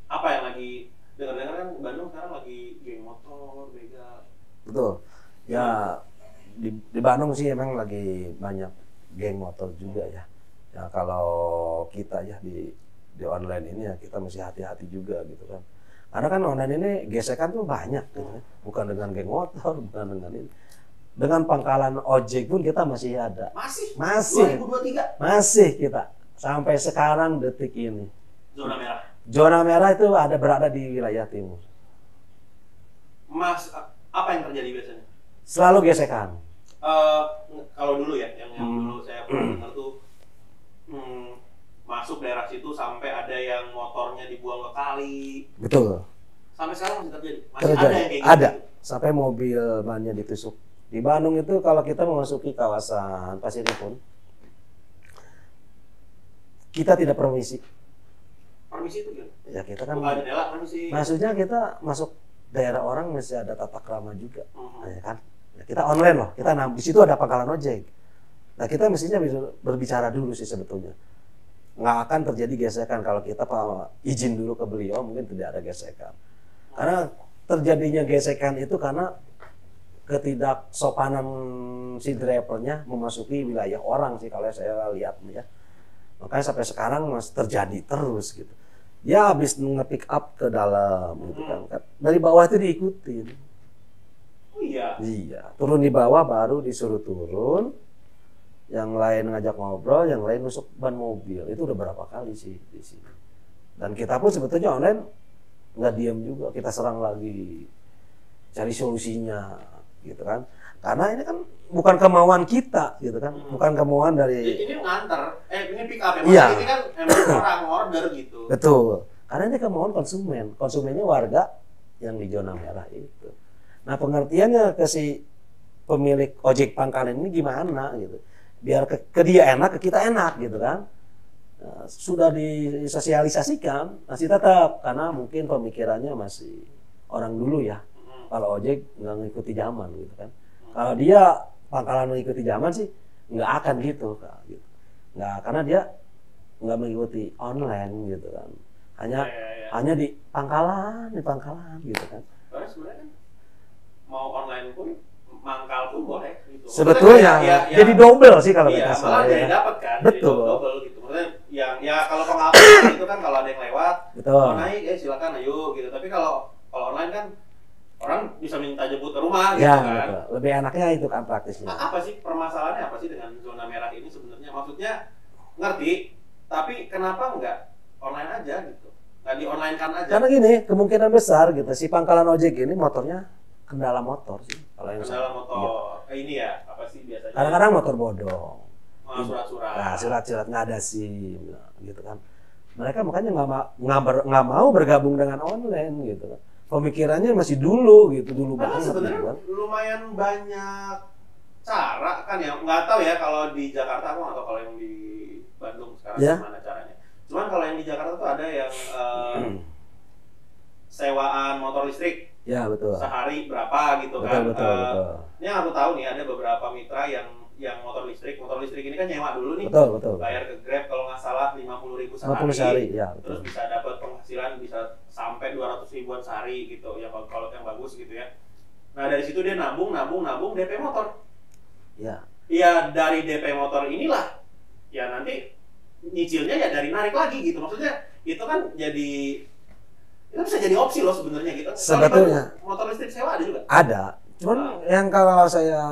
Apa yang lagi dengar-dengar kan Bandung sekarang lagi geng motor, begal. Betul. Ya di Bandung sih emang lagi banyak geng motor juga ya. Ya kalau kita ya di online ini ya kita mesti hati-hati juga gitu kan. Karena kan online ini gesekan tuh banyak gitu kan. Bukan dengan geng motor, bukan dengan ini. Dengan pangkalan ojek pun kita masih ada. Masih. 2023. Masih kita sampai sekarang detik ini. Zona merah. Zona merah itu berada di wilayah timur. Mas, apa yang terjadi biasanya? Selalu gesekan. Kalau dulu ya, yang dulu saya pernah dengar tuh masuk daerah situ sampai ada yang motornya dibuang ke kali. Betul. Sampai sekarang masih terjadi. Masih Terjadi. ada yang kayak gitu. Ada. Sampai mobil bannya ditusuk. Di Bandung itu kalau kita memasuki kawasan Pasir pun kita tidak permisi. Permisi itu gimana? Ya kita kan buka jendela permisi. maksudnya kita masuk daerah orang mesti ada tata krama juga. Ya kan? Ya, kita online loh. Kita di situ ada pangkalan ojek. Nah, kita mestinya bisa berbicara dulu sih sebetulnya. Nggak akan terjadi gesekan kalau kita izin dulu ke beliau, mungkin tidak ada gesekan. Karena terjadinya gesekan itu karena ketidaksopanan si drivernya memasuki wilayah orang sih kalau saya lihat ya. Makanya sampai sekarang masih terjadi terus gitu. Dia habis nge-pick up ke dalam gitu kan. Dari bawah itu diikutin. Oh iya. Iya, turun di bawah baru disuruh turun. Yang lain ngajak ngobrol, yang lain nusuk ban mobil. Itu udah berapa kali sih di sini. Dan kita pun sebetulnya online nggak diam juga, kita serang lagi, cari solusinya, gitu kan? Karena ini kan bukan kemauan kita, gitu kan? Bukan kemauan dari. Ini nganter, ini pick up ya. Iya. Ini kan emang orang order gitu. Betul. Karena ini kemauan konsumen. Konsumennya warga yang di zona merah itu. Nah pengertiannya ke si pemilik ojek pangkalan ini gimana gitu? Biar ke dia enak, ke kita enak gitu kan. Nah, sudah disosialisasikan, masih tetap karena mungkin pemikirannya masih orang dulu ya. Kalau ojek nggak ngikuti zaman gitu kan. Kalau dia pangkalan mengikuti zaman sih nggak akan gitu, Kak, gitu. Nggak, karena dia nggak mengikuti online gitu kan. Hanya di pangkalan gitu kan. Karena sebenarnya kan mau online pun mangkal pun boleh gitu. Sebetulnya jadi double sih kalau kita malah jadi dapat kan. Betul. Jadi double gitu. Maksudnya yang ya kalau pengalaman itu kan kalau ada yang lewat, betul. Mau naik silakan ayo gitu. Tapi kalau online kan orang bisa minta jemput ke rumah gitu ya, kan. Betul. Lebih enaknya itu kan praktisnya. Apa sih permasalahannya apa sih dengan zona merah ini sebenarnya? Maksudnya ngerti, tapi kenapa enggak online aja gitu? Nggak di online kan aja. Karena gini, kemungkinan besar gitu si pangkalan ojek ini motornya kendala motor sih. Kalau yang kendala motor. Iya. Ini ya, apa sih biasanya? Kadang-kadang motor bodong. Surat-surat. Nah, surat-surat nggak ada SIM gitu kan. Mereka makanya nggak mau bergabung dengan online gitu kan. Pemikirannya masih dulu banget sebenarnya gitu kan. Lumayan banyak cara kan ya, nggak tahu ya kalau di Jakarta aku atau kalau yang di Bandung sekarang gimana caranya. Cuman kalau yang di Jakarta tuh ada yang sewaan motor listrik. Ya betul. Sehari berapa gitu kan. Betul. Ini yang aku tahu nih ada beberapa mitra yang motor listrik ini kan nyewa dulu nih. Betul. Bayar ke Grab kalau nggak salah 50.000 sehari. Ya, betul. Terus bisa dapat penghasilan bisa sampai 200 ribuan sehari gitu ya kalau yang bagus gitu ya. Nah dari situ dia nabung DP motor. Ya. Iya dari DP motor inilah ya nanti nyicilnya ya dari narik lagi gitu. Maksudnya itu kan jadi itu bisa jadi opsi loh sebenarnya gitu. Sebetulnya motor listrik sewa ada juga. Ada. Cuman yang kalau saya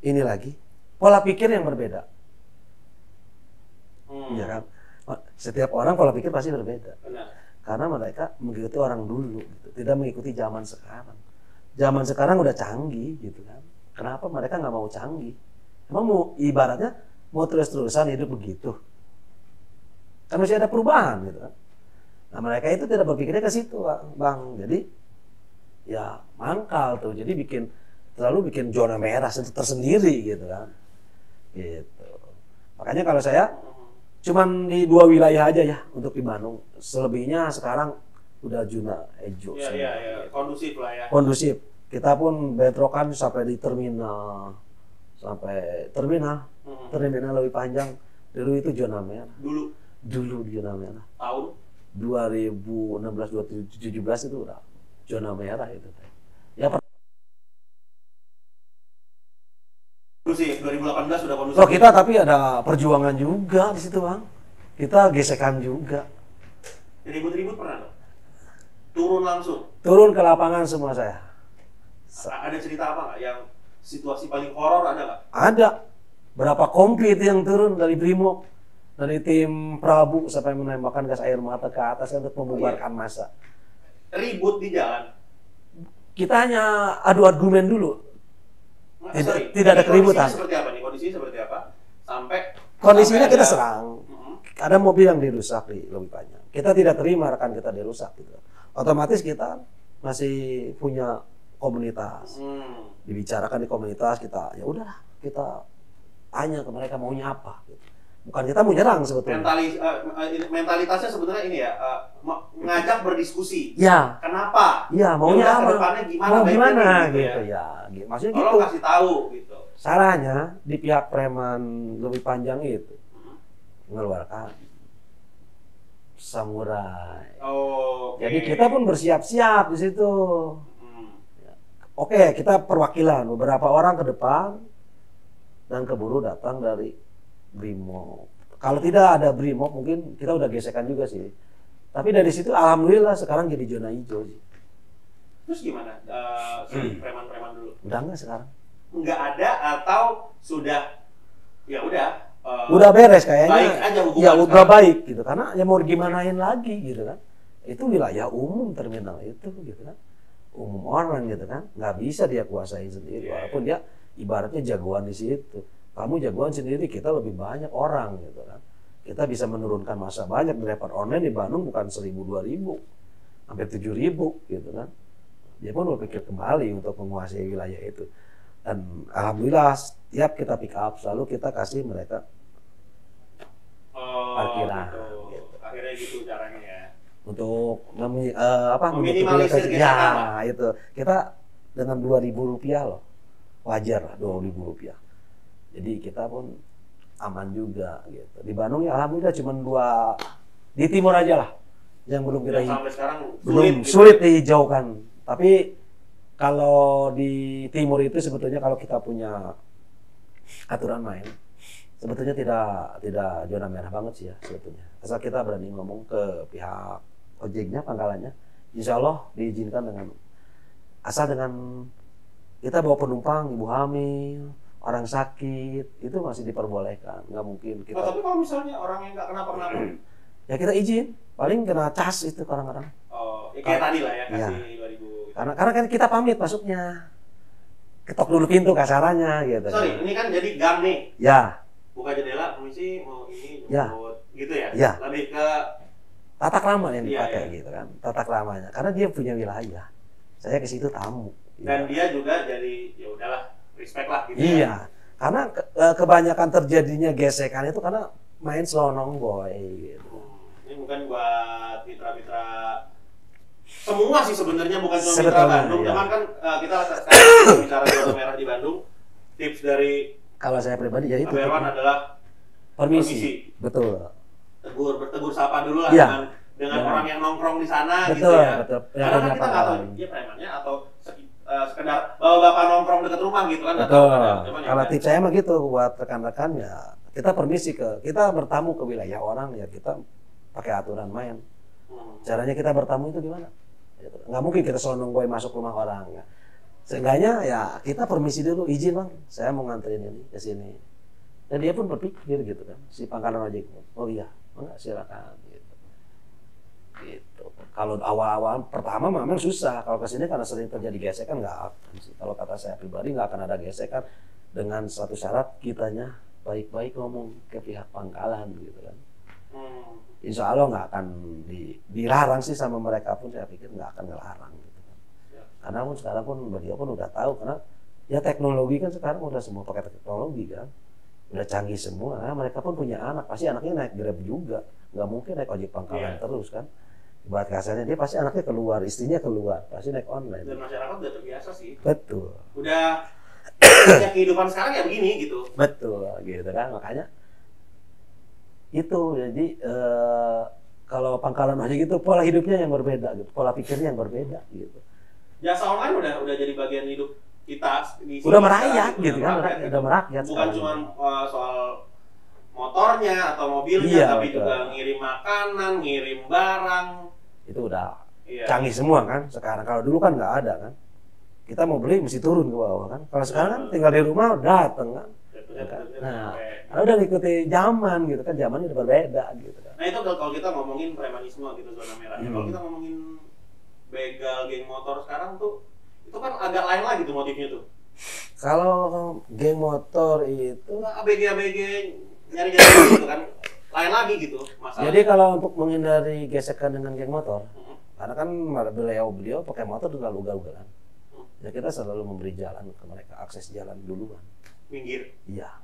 ini lagi pola pikir yang berbeda. Ya kan. Setiap orang pola pikir pasti berbeda. Benar. Karena mereka mengikuti orang dulu, gitu. Tidak mengikuti zaman sekarang. Zaman sekarang udah canggih, gitu kan. Kenapa mereka nggak mau canggih? Emang mau ibaratnya mau terus-terusan hidup begitu? Kan masih ada perubahan, gitu kan. Nah mereka itu tidak berpikirnya ke situ, Bang. Jadi ya mangkal tuh. Jadi terlalu bikin zona merah tersendiri, gitu kan. Gitu. Makanya kalau saya cuman di 2 wilayah aja ya untuk di Bandung. Selebihnya sekarang udah zona hijau. Iya. Kondusif lah ya. Kondusif. Kita pun bentrokan sampai di terminal. Terminal lebih panjang. Dulu itu zona merah. Dulu di zona merah. Tahun 2016 2017 itu udah zona merah itu. Ya kondusif, 2018 sudah kondusif. oh kita tapi ada perjuangan juga di situ, Bang. Kita gesekan juga. Ribut-ribut pernah dong? Turun langsung? Turun ke lapangan semua saya. Ada cerita apa nggak yang situasi paling horor ada nggak? Ada. Berapa kompi itu yang turun dari Brimob, dari tim Prabu sampai menembakkan gas air mata ke atas untuk membubarkan massa. Ribut di jalan? Kita hanya adu argumen dulu. Tidak ada keributan. Kondisinya seperti apa nih? Kondisinya seperti apa? Kondisinya kita ada- serang. Ada mobil yang dirusak di lebih panjang. Kita tidak terima rekan kita dirusak gitu. Otomatis kita masih punya komunitas. Dibicarakan di komunitas kita, ya udah kita tanya ke mereka maunya apa gitu. Bukan kita mau nyerang sebetulnya. Mentalitasnya sebenarnya ini ya, ngajak berdiskusi. Ya. Kenapa? Iya, maunya Ya udah, apa? kedepannya gimana? Mau baiknya gimana gitu gitu ya. Maksudnya Tolong gitu. kasih tahu gitu. Salahnya di pihak preman lebih panjang itu mengeluarkan samurai. Oh. Jadi kita pun bersiap-siap di situ. Oke, kita perwakilan beberapa orang ke depan dan keburu datang dari Brimob. Kalau tidak ada Brimob mungkin kita udah gesekan juga sih. Tapi dari situ alhamdulillah sekarang jadi zona hijau sih. Terus gimana? Si preman-preman dulu? Udah enggak sekarang? Nggak ada atau sudah ya udah Udah beres kayaknya. baik aja hubungan Ya udah sekarang. baik gitu. Karena ya mau gimanain lagi gitu kan. Itu wilayah umum terminal itu gitu kan. Umum orang gitu kan. Nggak bisa dia kuasain sendiri. Walaupun dia ibaratnya jagoan di situ. Kamu jagoan sendiri, kita lebih banyak orang gitu kan. Kita bisa menurunkan massa banyak. Di repot online di Bandung bukan 1.000-2.000, hampir 7.000 gitu kan. Dia pun berpikir kembali untuk menguasai wilayah itu. Dan alhamdulillah setiap kita pick up selalu kita kasih mereka parkiran. Gitu. Akhirnya gitu caranya ya. Untuk Meminimalisir menutupi ya itu kita dengan 2.000 rupiah loh, wajar lah 2.000 rupiah. Jadi kita pun aman juga gitu. Di Bandung ya alhamdulillah cuma 2 di timur aja lah yang belum kita Sampai sekarang sulit dihijaukan. Tapi kalau di timur itu sebetulnya kalau kita punya aturan main, sebetulnya tidak zona merah banget sih ya sebetulnya. Asal kita berani ngomong ke pihak ojeknya, pangkalannya, insya Allah diizinkan asal dengan kita bawa penumpang, ibu hamil, orang sakit, itu masih diperbolehkan. Nggak mungkin kita. tapi kalau misalnya orang yang nggak kenapa-napa, ya kita izin, paling kena cas itu kadang-kadang. oh, kayak tadi lah ya kasih Iya. 2.000. Karena kan kita pamit masuknya, ketok dulu pintu kasarannya gitu. Sorry, ini kan jadi gang nih. Ya. Buka jendela, permisi mau ini Ya. jemput, gitu ya. Ya. Lebih ke Tata krama yang Iya, dipakai iya. gitu kan, tata kramanya. Karena dia punya wilayah. Saya ke situ tamu. dan dia juga jadi ya udahlah respect lah gitu. Iya. Ya. Karena kebanyakan terjadinya gesekan itu karena main selonong boy gitu. Ini bukan buat mitra-mitra semua sih sebenarnya, bukan cuma mitra Sebetulnya, Bandung. iya. Cuman kan kita sekarang bicara zona merah di Bandung. Tips dari Kalau saya pribadi ya itu. Pak Berwan adalah Permisi. Betul. bertegur sapa dulu lah Iya. dengan Ya. orang yang nongkrong di sana Betul, gitu ya. betul. Yang Karena kan punya kita nggak tahu pengalaman. dia premannya atau sekedar bawa bapak nongkrong dekat rumah gitu kan. nggak Betul. tahu kan. Cuman ya Kalau udah. tips saya mah gitu buat rekan-rekan ya, kita permisi kita bertamu ke wilayah orang ya kita pakai aturan main. Caranya kita bertamu itu gimana? Gitu. Nggak mungkin kita selonong boy masuk rumah orang. Ya. Seenggaknya ya kita permisi dulu, izin bang, saya mau nganterin ini ke sini. Dan dia pun berpikir gitu kan, si pangkalan ojek, oh iya, enggak silakan gitu. Gitu. Kalau awal-awal pertama memang susah. Kalau kesini karena sering terjadi gesekan nggak akan sih. Kalau kata saya pribadi nggak akan ada gesekan dengan satu syarat kitanya baik-baik ngomong ke pihak pangkalan gitu kan. Insya Allah nggak akan dilarang sih sama mereka pun, saya pikir nggak akan ngelarang gitu kan. Karena pun sekarang pun beliau pun udah tahu karena ya teknologi kan sekarang udah semua pakai teknologi kan. Udah canggih semua, nah, mereka pun punya anak, pasti anaknya naik Grab juga, nggak mungkin naik ojek pangkalan terus kan. Buat kasarnya dia pasti anaknya keluar, istrinya keluar, pasti naik online. Dan masyarakat udah terbiasa sih. Betul. Udah punya kehidupan sekarang ya begini gitu. Betul, gitu kan, makanya itu jadi kalau pangkalan ojek itu pola hidupnya yang berbeda, gitu, pola pikirnya yang berbeda, gitu. Jasa online udah jadi bagian hidup kita di sini. Udah merakyat, gitu kan, udah merakyat. Bukan cuma soal motornya atau mobilnya, iya, tapi betul. juga ngirim makanan, ngirim barang. Itu udah canggih semua kan sekarang. Kalau dulu kan nggak ada kan. Kita mau beli mesti turun ke bawah kan. Kalau sekarang kan tinggal di rumah dateng kan. Nah, kalau udah ngikuti zaman gitu kan, zamannya udah berbeda gitu kan. Nah itu kalau kita ngomongin premanisme gitu, zona merah. Kalau kita ngomongin begal geng motor sekarang tuh, itu kan agak lain lagi tuh motifnya tuh. Kalau geng motor itu ABG nyari-nyari gitu kan, lain lagi gitu masalah. Jadi kalau untuk menghindari gesekan dengan geng motor, karena kan beliau pakai motor dengan ugal-ugalan. Ya kita selalu memberi jalan ke mereka, akses jalan duluan. Minggir. Iya.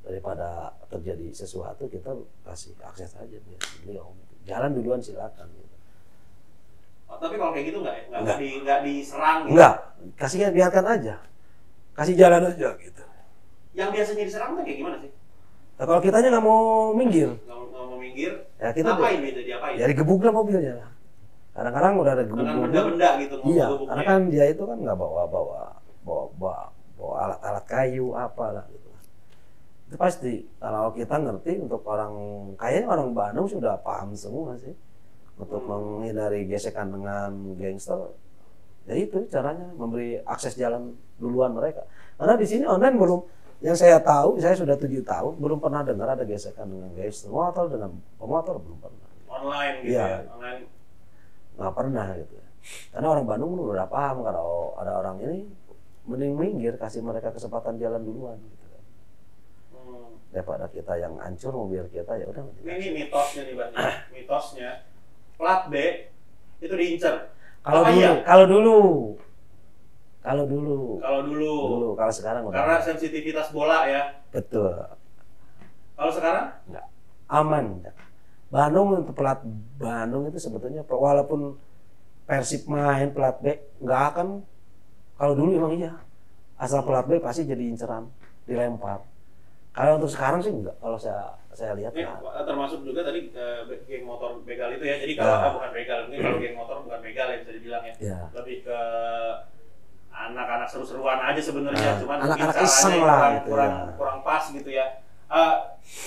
Daripada terjadi sesuatu kita kasih akses aja beliau. Jalan duluan silakan. Gitu. Oh, tapi kalau kayak gitu nggak diserang. Gitu. Enggak, kasih biarkan aja, kasih jalan aja gitu. Yang biasanya diserang tuh kayak gimana sih? Nah, kalau kitanya nggak mau minggir, nggak mau minggir, ya kita ngapain gitu? Diapain? Ya digebuk lah mobilnya. Kadang-kadang udah ada gebuk dengan benda-benda gitu. Iya, karena kan dia itu kan nggak bawa alat-alat kayu apalah gitu. Itu pasti kalau kita ngerti untuk orang kayaknya orang Bandung sudah paham semua sih untuk menghindari gesekan dengan gangster. Ya itu caranya memberi akses jalan duluan mereka. Karena di sini online belum, yang saya tahu, saya sudah 7 tahun belum pernah dengar ada gesekan dengan gangster motor dengan pemotor, belum pernah. Online gitu ya, online. Nggak pernah gitu. Karena orang Bandung udah paham kalau ada orang ini mending minggir, kasih mereka kesempatan jalan duluan gitu. Daripada kita yang hancur mobil kita, ya udah. Ini mitosnya nih Bang. Mitosnya plat B itu diincer. Kalau dulu. Kalau sekarang udah. Karena sensitivitas bola ya. Betul. Kalau sekarang? Enggak. Aman. Bandung untuk plat Bandung itu sebetulnya walaupun Persib main plat B nggak akan. Kalau dulu emang iya. Asal plat B pasti jadi inceran, dilempar. Kalau untuk sekarang sih enggak. Kalau saya lihat termasuk juga tadi geng motor begal itu ya. Jadi kalau bukan begal, mungkin kalau geng motor bukan begal ya bisa dibilang ya. Lebih ke anak-anak seru-seruan aja sebenarnya, cuman anak-anak mungkin caranya kurang pas gitu ya.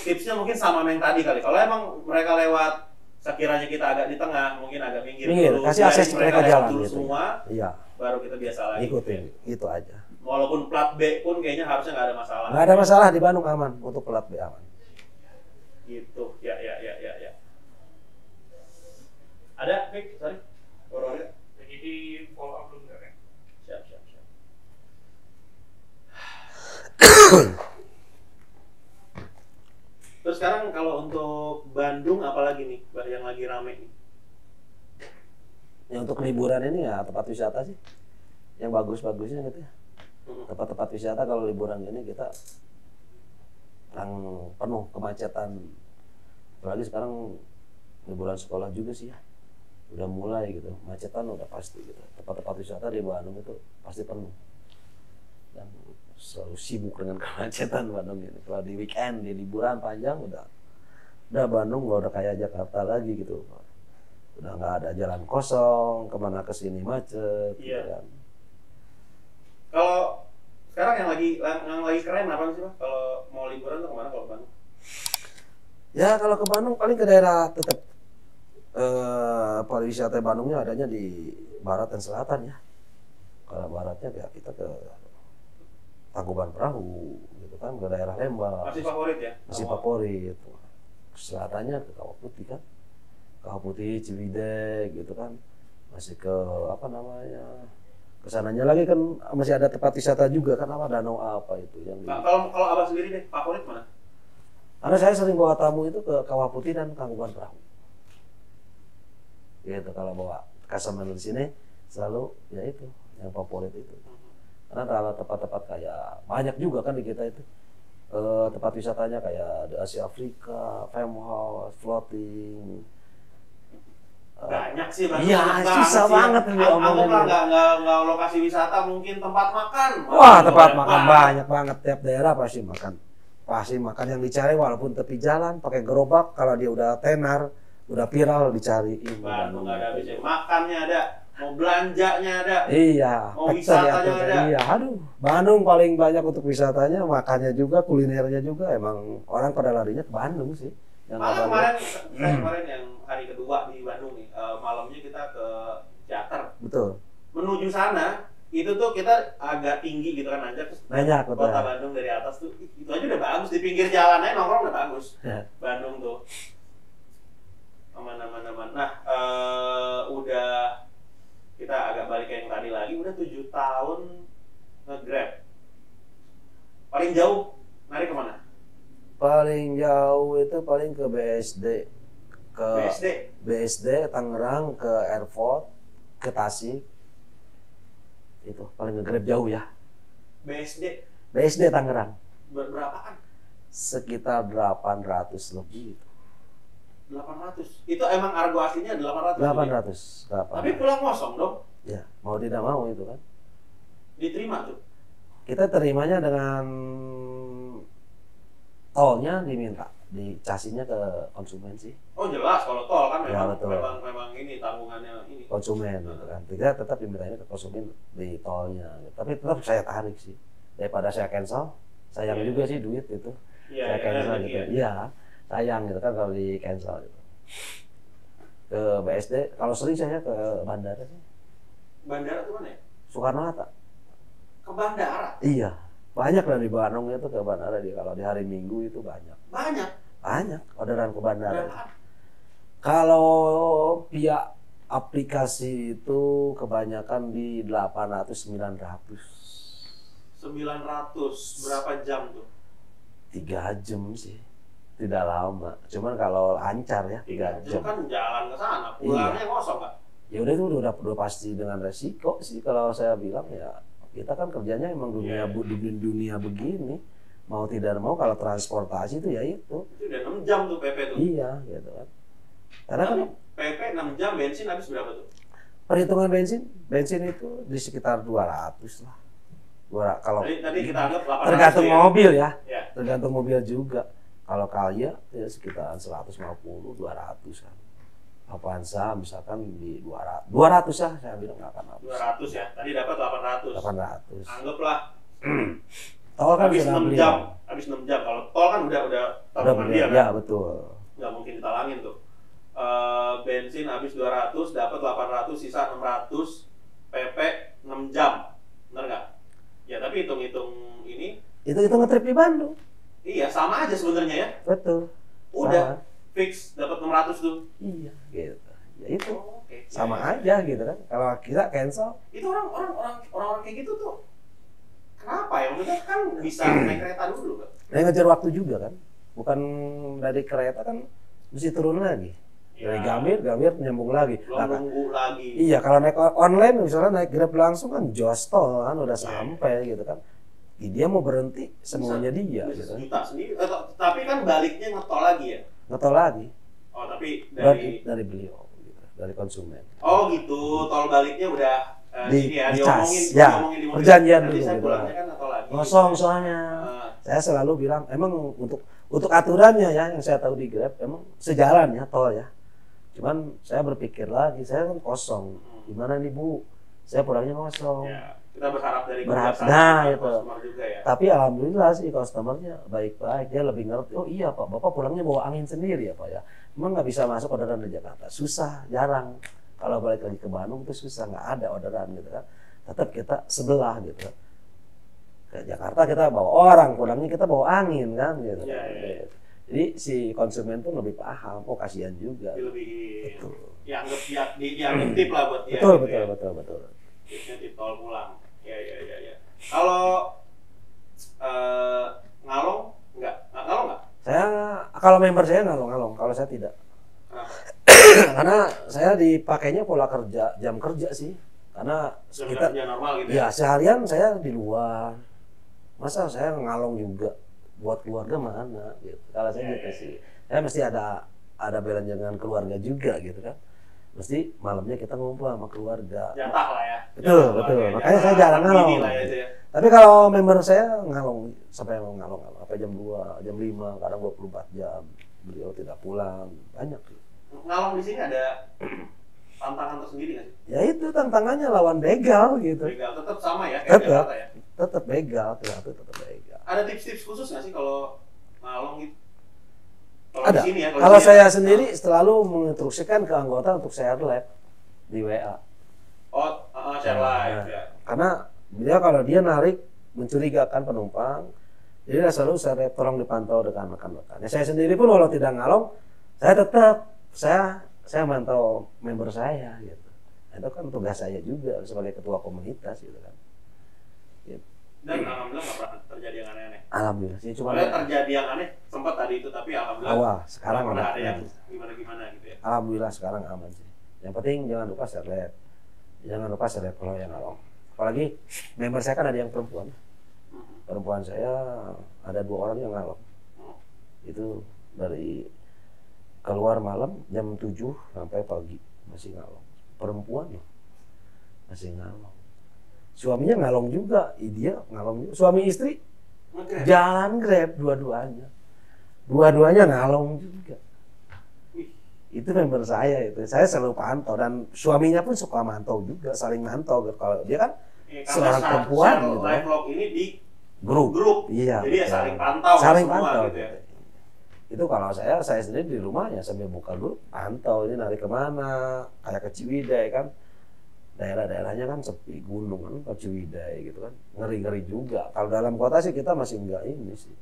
Tipsnya mungkin sama yang tadi kali. Kalau emang mereka lewat sekiranya kita agak di tengah, mungkin agak minggir dulu. Kasih akses mereka jalan dulu gitu. Semua. Iya. Baru kita biasa lagi. Ikutin, itu aja. Walaupun plat B pun kayaknya harusnya nggak ada masalah. Nggak ada masalah di Bandung, aman untuk plat B aman. Gitu, ya. Ada, Vic? Sorry, baru ada. Jadi di follow up belum ya? Siap. Terus sekarang kalau untuk Bandung apalagi nih yang lagi rame nih? Ya untuk liburan ini ya tempat wisata sih yang bagus-bagusnya gitu ya. Tempat-tempat wisata kalau liburan ini kita yang penuh kemacetan. Apalagi sekarang liburan sekolah juga sih ya. Udah mulai gitu, macetan udah pasti gitu. Tempat-tempat wisata di Bandung itu pasti penuh. Dan selalu sibuk dengan kemacetan Bandung ini. Kalau di weekend, di liburan panjang udah Bandung udah kayak Jakarta lagi gitu. Udah nggak ada jalan kosong, kemana kesini macet. Iya. Gitu kan. Kalau sekarang yang lagi keren apa sih Pak? Kalau mau liburan tuh kemana kalau Bandung? Ya kalau ke Bandung paling ke daerah tetap pariwisata Bandungnya adanya di barat dan selatan ya. Kalau baratnya ya kita ke Tangkuban Perahu gitu kan, ke daerah Lembang. Masih favorit ya? Masih favorit. selatannya ke Kawah Putih kan, Kawah Putih, Ciwidey gitu kan, masih ke apa namanya, kesananya lagi kan masih ada tempat wisata juga kan, apa danau apa itu yang Nah, kalau Abah sendiri deh, favorit mana? karena saya sering bawa tamu itu ke Kawah Putih dan Tangkuban Perahu. Gitu, kalau bawa customer di sini selalu ya itu yang favorit itu. Karena kalau tempat-tempat kayak banyak juga kan di kita itu tempat wisatanya kayak di Asia Afrika, farmhouse, floating. Banyak sih, Bandung. Iya, susah banget nih Anggaplah nggak lokasi wisata, mungkin tempat makan. Wah, tempat makan banyak banget, tiap daerah pasti makan. Pasti makan yang dicari walaupun tepi jalan pakai gerobak, kalau dia udah tenar, udah viral dicariin. Bandung nggak ada habisnya. Makannya ada, mau belanjanya ada. Iya, mau wisatanya ada. Iya, aduh, Bandung paling banyak untuk wisatanya, makannya juga, kulinernya juga. Emang orang pada larinya ke Bandung sih. Malah kemarin yang hari kedua di Bandung nih, malamnya kita ke teater. Betul. Menuju sana itu tuh kita agak tinggi gitu kan, nanjak Banyak, kota betul. Bandung dari atas tuh itu aja udah bagus, di pinggir jalan aja nongkrong udah bagus. Ya. Bandung tuh aman. Nah, udah kita agak balik ke yang tadi lagi, udah 7 tahun nge-Grab. Paling jauh narik kemana? Paling jauh itu paling ke BSD, ke BSD, Tangerang, ke Airport, ke Tasik. Itu paling nge-Grab jauh ya. BSD Tangerang. berapaan? Sekitar 800 lebih itu. 800. Itu emang argo aslinya 800. 800. Tapi pulang kosong dong. Ya, mau tidak mau itu kan. Diterima tuh. Kita terimanya dengan tolnya diminta, dicasihnya ke konsumen sih. Oh jelas, kalau tol kan Ya, memang, betul. memang ini tanggungannya ini. Konsumen gitu kan. Kita tetap dimintanya ke konsumen di tolnya. Tapi tetap saya tarik sih. Daripada saya cancel, sayang juga sih duit itu. Saya cancel gitu. Iya, sayang gitu kan kalau di cancel gitu. Ke BSD, kalau sering saya ke bandara sih. Bandara tuh mana ya? Soekarno-Hatta. Ke bandara? Iya, banyak dari Bandung itu ke bandara kalau di hari Minggu itu banyak. Banyak orderan ke bandara. Kalau via aplikasi itu kebanyakan di 800-900. 900 berapa jam tuh? 3 jam sih, tidak lama. Cuman kalau lancar ya 3 Itu jam. kan jalan ke sana, pulangnya kosong nggak? Ya udah itu udah pasti dengan resiko sih kalau saya bilang ya. Kita kan kerjanya emang dunia begini, mau tidak mau kalau transportasi itu ya itu. Itu udah 6 jam tuh PP tuh. Iya gitu kan. Karena kan PP 6 jam bensin habis berapa tuh? perhitungan bensin itu di sekitar 200 lah. Kalau Tadi kita anggap 800 tergantung ya? mobil ya. Ya. Tergantung mobil juga. Kalau kaya ya sekitar 150-200 kan. Avanza misalkan di 200 lah saya bilang nggak akan habis. 200 ya. Tadi dapat 800. 800. Anggaplah Tol kan habis sudah 6 beli. jam. Habis 6 jam. Kalau tol kan udah tabungan beli. dia kan. Ya betul. Nggak mungkin ditalangin tuh. Bensin habis 200, dapat 800, sisa 600, PP 6 jam. Bener nggak? Ya tapi hitung-hitung ini. Itu ngetrip di Bandung. Iya sama aja sebenarnya ya. Betul. Udah fix dapat 600 tuh. Iya, gitu. Ya itu. Oke. Sama aja gitu kan. Kalau kita cancel, Itu orang-orang kayak gitu tuh. Kenapa ya? Maksudnya kan bisa naik kereta dulu kan? ngejar waktu juga kan. Bukan dari kereta kan mesti turun lagi. Dari Gambir nyambung lagi. Belum Nah, kan, nunggu lagi. iya, kalau naik online misalnya naik Grab langsung kan jos tol kan udah sampai gitu kan. Dia mau berhenti semuanya dia Bisa gitu. sejuta sendiri. Tapi kan baliknya ngetol lagi ya? Ngetol lagi. Oh tapi dari beliau gitu, dari konsumen. Oh gitu, tol baliknya udah ini ya, diomongin ya, di mobil. perjanjian Nanti dulu saya gitu. pulangnya kan ngetol lagi. Kosong soalnya. Saya selalu bilang emang untuk aturannya ya yang saya tahu di Grab emang sejalan ya tol ya. Cuman saya berpikir lagi, saya kan kosong. Gimana nih Bu? Saya pulangnya kosong. Ya, kita berharap dari Nah, itu. customer juga ya. Tapi alhamdulillah sih customernya baik-baik, dia lebih ngerti. Oh iya Pak, Bapak pulangnya bawa angin sendiri ya Pak ya. Emang nggak bisa masuk orderan di Jakarta, susah, jarang. Kalau balik lagi ke Bandung itu susah, nggak ada orderan gitu kan. Tetap kita sebelah gitu. Ke Jakarta kita bawa orang, pulangnya kita bawa angin kan gitu. Iya. Jadi si konsumen tuh lebih paham, oh kasihan juga. Lebih dianggap tip lah buat dia. Betul, gitu betul. Tipnya tip tol pulang. Ya. Kalau ngalong nggak? Saya kalau member saya ngalong, kalau saya tidak. Karena saya dipakainya pola kerja, jam kerja sih. Karena kita kerja normal gitu ya seharian saya di luar. Masa saya ngalong juga buat keluarga mana gitu. Kalau saya gitu sih. Saya mesti ada balance dengan keluarga juga gitu kan. Mesti malamnya kita ngumpul sama keluarga. Jatah lah ya. Betul. Makanya saya jarang ngalong. Tapi kalau member saya ngalong sampai ngalong sampai jam 2, jam 5, kadang 24 jam. Beliau tidak pulang. Banyak sih. Ngalong di sini ada tantangan tersendiri nggak sih? Ya itu tantangannya lawan begal gitu. Begal tetap sama ya kayak Jakarta ya. Tetap begal, tetap begal. Ada tips-tips khusus nggak sih kalau ngalong gitu? Ada. Kalau saya sendiri selalu menginstruksikan ke anggota untuk share live di WA. Share live ya. Karena dia kalau dia narik mencurigakan penumpang, jadi selalu saya tolong dipantau dengan rekan-rekan. Ya, saya sendiri pun walau tidak ngalong, saya tetap saya mantau member saya gitu. Itu kan tugas saya juga sebagai ketua komunitas gitu kan. Gitu. Dan alhamdulillah nggak pernah terjadi yang aneh-aneh. Alhamdulillah sih cuma terjadi yang aneh sempat tadi itu, tapi alhamdulillah sekarang pernah ada yang gimana gitu ya. Alhamdulillah sekarang aman sih. Yang penting jangan lupa share live. Jangan lupa share live kalau yang ngalong. Apalagi member saya kan ada yang perempuan. Perempuan saya ada 2 orang yang ngalong. Itu dari keluar malam jam 7 sampai pagi masih ngalong. Perempuan loh. Masih ngalong. Suaminya ngalong juga, dia ngalong juga. Suami istri jalan Grab dua-duanya. Dua-duanya ngalong juga. Itu member saya itu. Saya selalu pantau dan suaminya pun suka mantau juga, saling mantau. Kalau dia kan seorang perempuan gitu. Live vlog ini di grup. Iya. Jadi ya saling pantau saling semua pantau gitu ya. Itu kalau saya sendiri di rumahnya sambil buka grup pantau ini narik kemana, kayak ke Ciwidey kan. Daerah-daerahnya kan sepi, gunung kan, ke Ciwidey gitu kan, ngeri-ngeri juga. Kalau dalam kota sih kita masih enggak ini sih,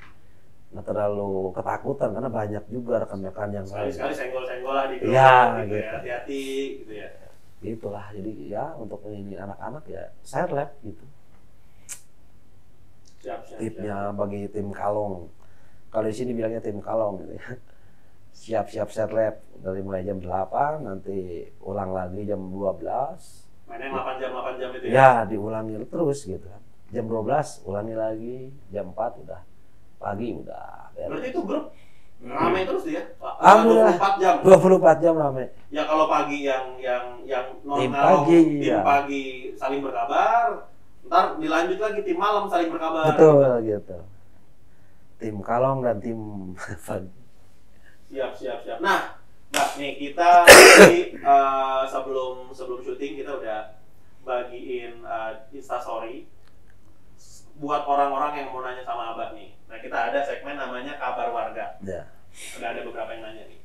nggak terlalu ketakutan karena banyak juga rekan-rekan yang sekali-sekali senggol-senggol lah di grup ya, gitu ya, hati-hati gitu ya. Itulah, jadi ya untuk ini anak-anak ya share live gitu. Siap. Tipnya bagi tim kalong, kalau di sini bilangnya tim kalong gitu ya. Siap-siap share live dari mulai jam 8 nanti ulang lagi jam 12. Mainnya 8 jam itu ya? Ya, diulangi terus gitu kan. Jam 12 ulangi lagi, jam 4 udah pagi udah. Berarti itu grup ramai terus ya? Alhamdulillah. 24 jam. 24 jam ramai. Ya kalau pagi yang non tim pagi saling berkabar, ntar dilanjut lagi tim malam saling berkabar. Betul gitu. Tim kalong dan tim Siap. Nah, Mbak, nih kita tadi sebelum syuting kita udah bagiin Instastory buat orang-orang yang mau nanya sama Abah nih. Nah, kita ada segmen namanya Kabar Warga. Ya. Udah ada beberapa yang nanya nih.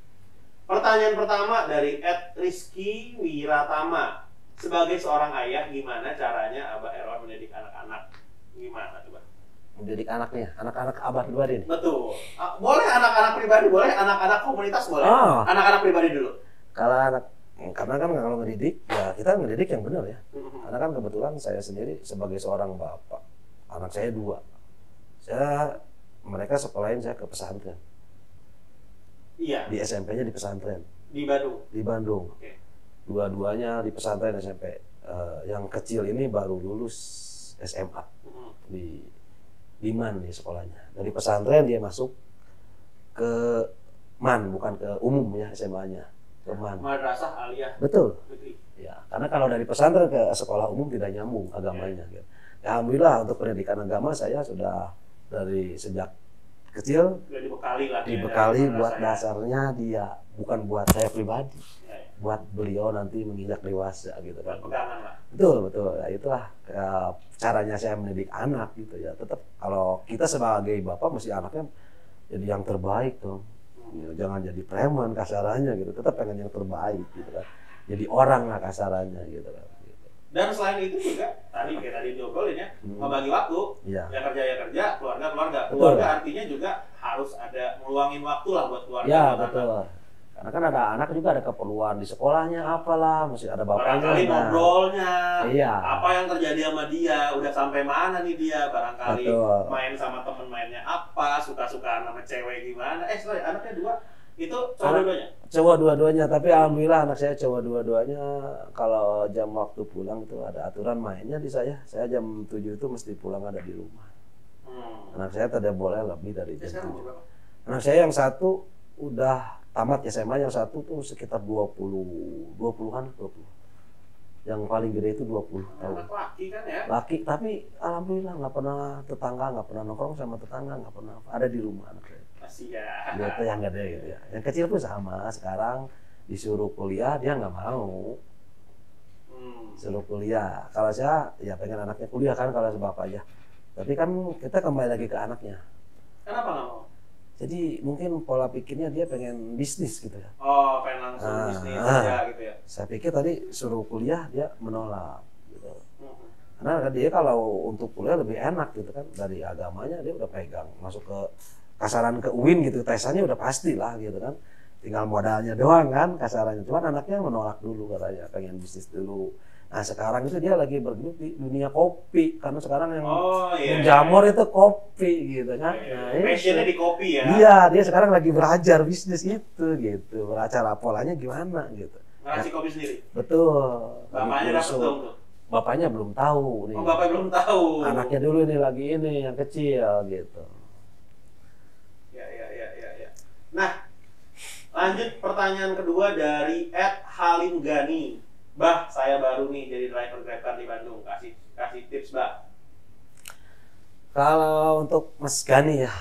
Pertanyaan pertama dari @Rizky Wiratama. Sebagai seorang ayah, gimana caranya Abah Erwan mendidik anak-anak? Gimana coba? Mendidik anaknya, anak-anak Abah pribadi nih. Betul. Boleh anak-anak pribadi, boleh anak-anak komunitas, boleh. Anak-anak pribadi dulu. Kalau karena kan kalau ngedidik, ya kita ngedidik yang benar ya. Karena kan kebetulan saya sendiri sebagai seorang bapak, anak saya 2. Mereka sekolahin saya ke pesantren. Iya. Di SMP-nya di pesantren. Di Bandung. Di Bandung. Oke. Dua-duanya di pesantren SMP. Yang kecil ini baru lulus SMA di MAN nih sekolahnya. Dari pesantren dia masuk ke MAN, bukan ke umum ya SMA-nya, ke MAN. Madrasah Aliyah. Betul. Ya, karena kalau dari pesantren ke sekolah umum tidak nyambung agamanya. Ya. Alhamdulillah untuk pendidikan agama saya sudah dari sejak kecil dibekali buat dasarnya dia, bukan buat saya pribadi, buat beliau nanti menginjak dewasa gitu kan. Betul. Ya, itulah caranya saya mendidik anak gitu ya. Tetap kalau kita sebagai bapak mesti anaknya jadi yang terbaik dong. Ya, jangan jadi preman kasarannya gitu. Tetap pengen yang terbaik gitu kan. Jadi orang lah kasarannya gitu kan. Dan selain itu juga tadi diobrolin ya, membagi waktu. Ya. Ya kerja, keluarga. Keluarga artinya juga harus ada luangin waktu lah buat keluarga. Ya buat betul. anak. Karena kan ada anak juga ada keperluan di sekolahnya apalah, mesti ada bapaknya. Barangkali ngobrolnya, Iya. apa yang terjadi sama dia, udah sampai mana nih dia, barangkali Betul. main sama temen mainnya apa, suka-sukaan sama cewek gimana. Sorry, anaknya 2, itu cowok dua-duanya? Cowok dua-duanya, tapi alhamdulillah anak saya cowok dua-duanya. Kalau jam waktu pulang itu ada aturan mainnya di saya. Saya jam 7 itu mesti pulang ada di rumah. Anak saya tidak boleh lebih dari jam 7. Anak saya yang satu udah tamat SMA, yang satu tuh sekitar 20-an. Yang paling gede itu 20 tahun. Anak laki kan ya? Laki, tapi alhamdulillah nggak pernah tetangga, nggak pernah nongkrong sama tetangga, nggak pernah ada di rumah anak saya. Kasihan. Gitu yang gede gitu ya. Yang kecil pun sama. Sekarang disuruh kuliah dia nggak mau. Suruh kuliah. Kalau saya ya pengen anaknya kuliah kan kalau sebab aja. Tapi kan kita kembali lagi ke anaknya. Kenapa nggak mau? Jadi mungkin pola pikirnya dia pengen bisnis gitu ya. Oh, pengen langsung bisnis aja gitu ya? Saya pikir tadi suruh kuliah dia menolak gitu. Karena dia kalau untuk kuliah lebih enak gitu kan, dari agamanya dia udah pegang, masuk ke kasaran ke UIN gitu, tesannya udah pasti lah gitu kan, tinggal modalnya doang kan kasarannya. Cuman anaknya menolak dulu, katanya pengen bisnis dulu. Nah sekarang itu dia lagi bergelut di dunia kopi, karena sekarang yang menjamur itu kopi gitu kan. Nah, passionnya di kopi ya? Iya, dia sekarang lagi belajar bisnis itu gitu, belajar polanya gimana gitu. Ngeracik kopi sendiri? Betul. Bapaknya dapat dong tuh? Bapaknya belum tahu nih. Oh, bapaknya belum tahu. Anaknya dulu nih lagi ini yang kecil gitu. Ya. Nah, lanjut pertanyaan kedua dari @Halim Gani. Bah, saya baru nih jadi driver GrabCar di Bandung. Kasih tips, Bah. Kalau untuk Mas Gani ya,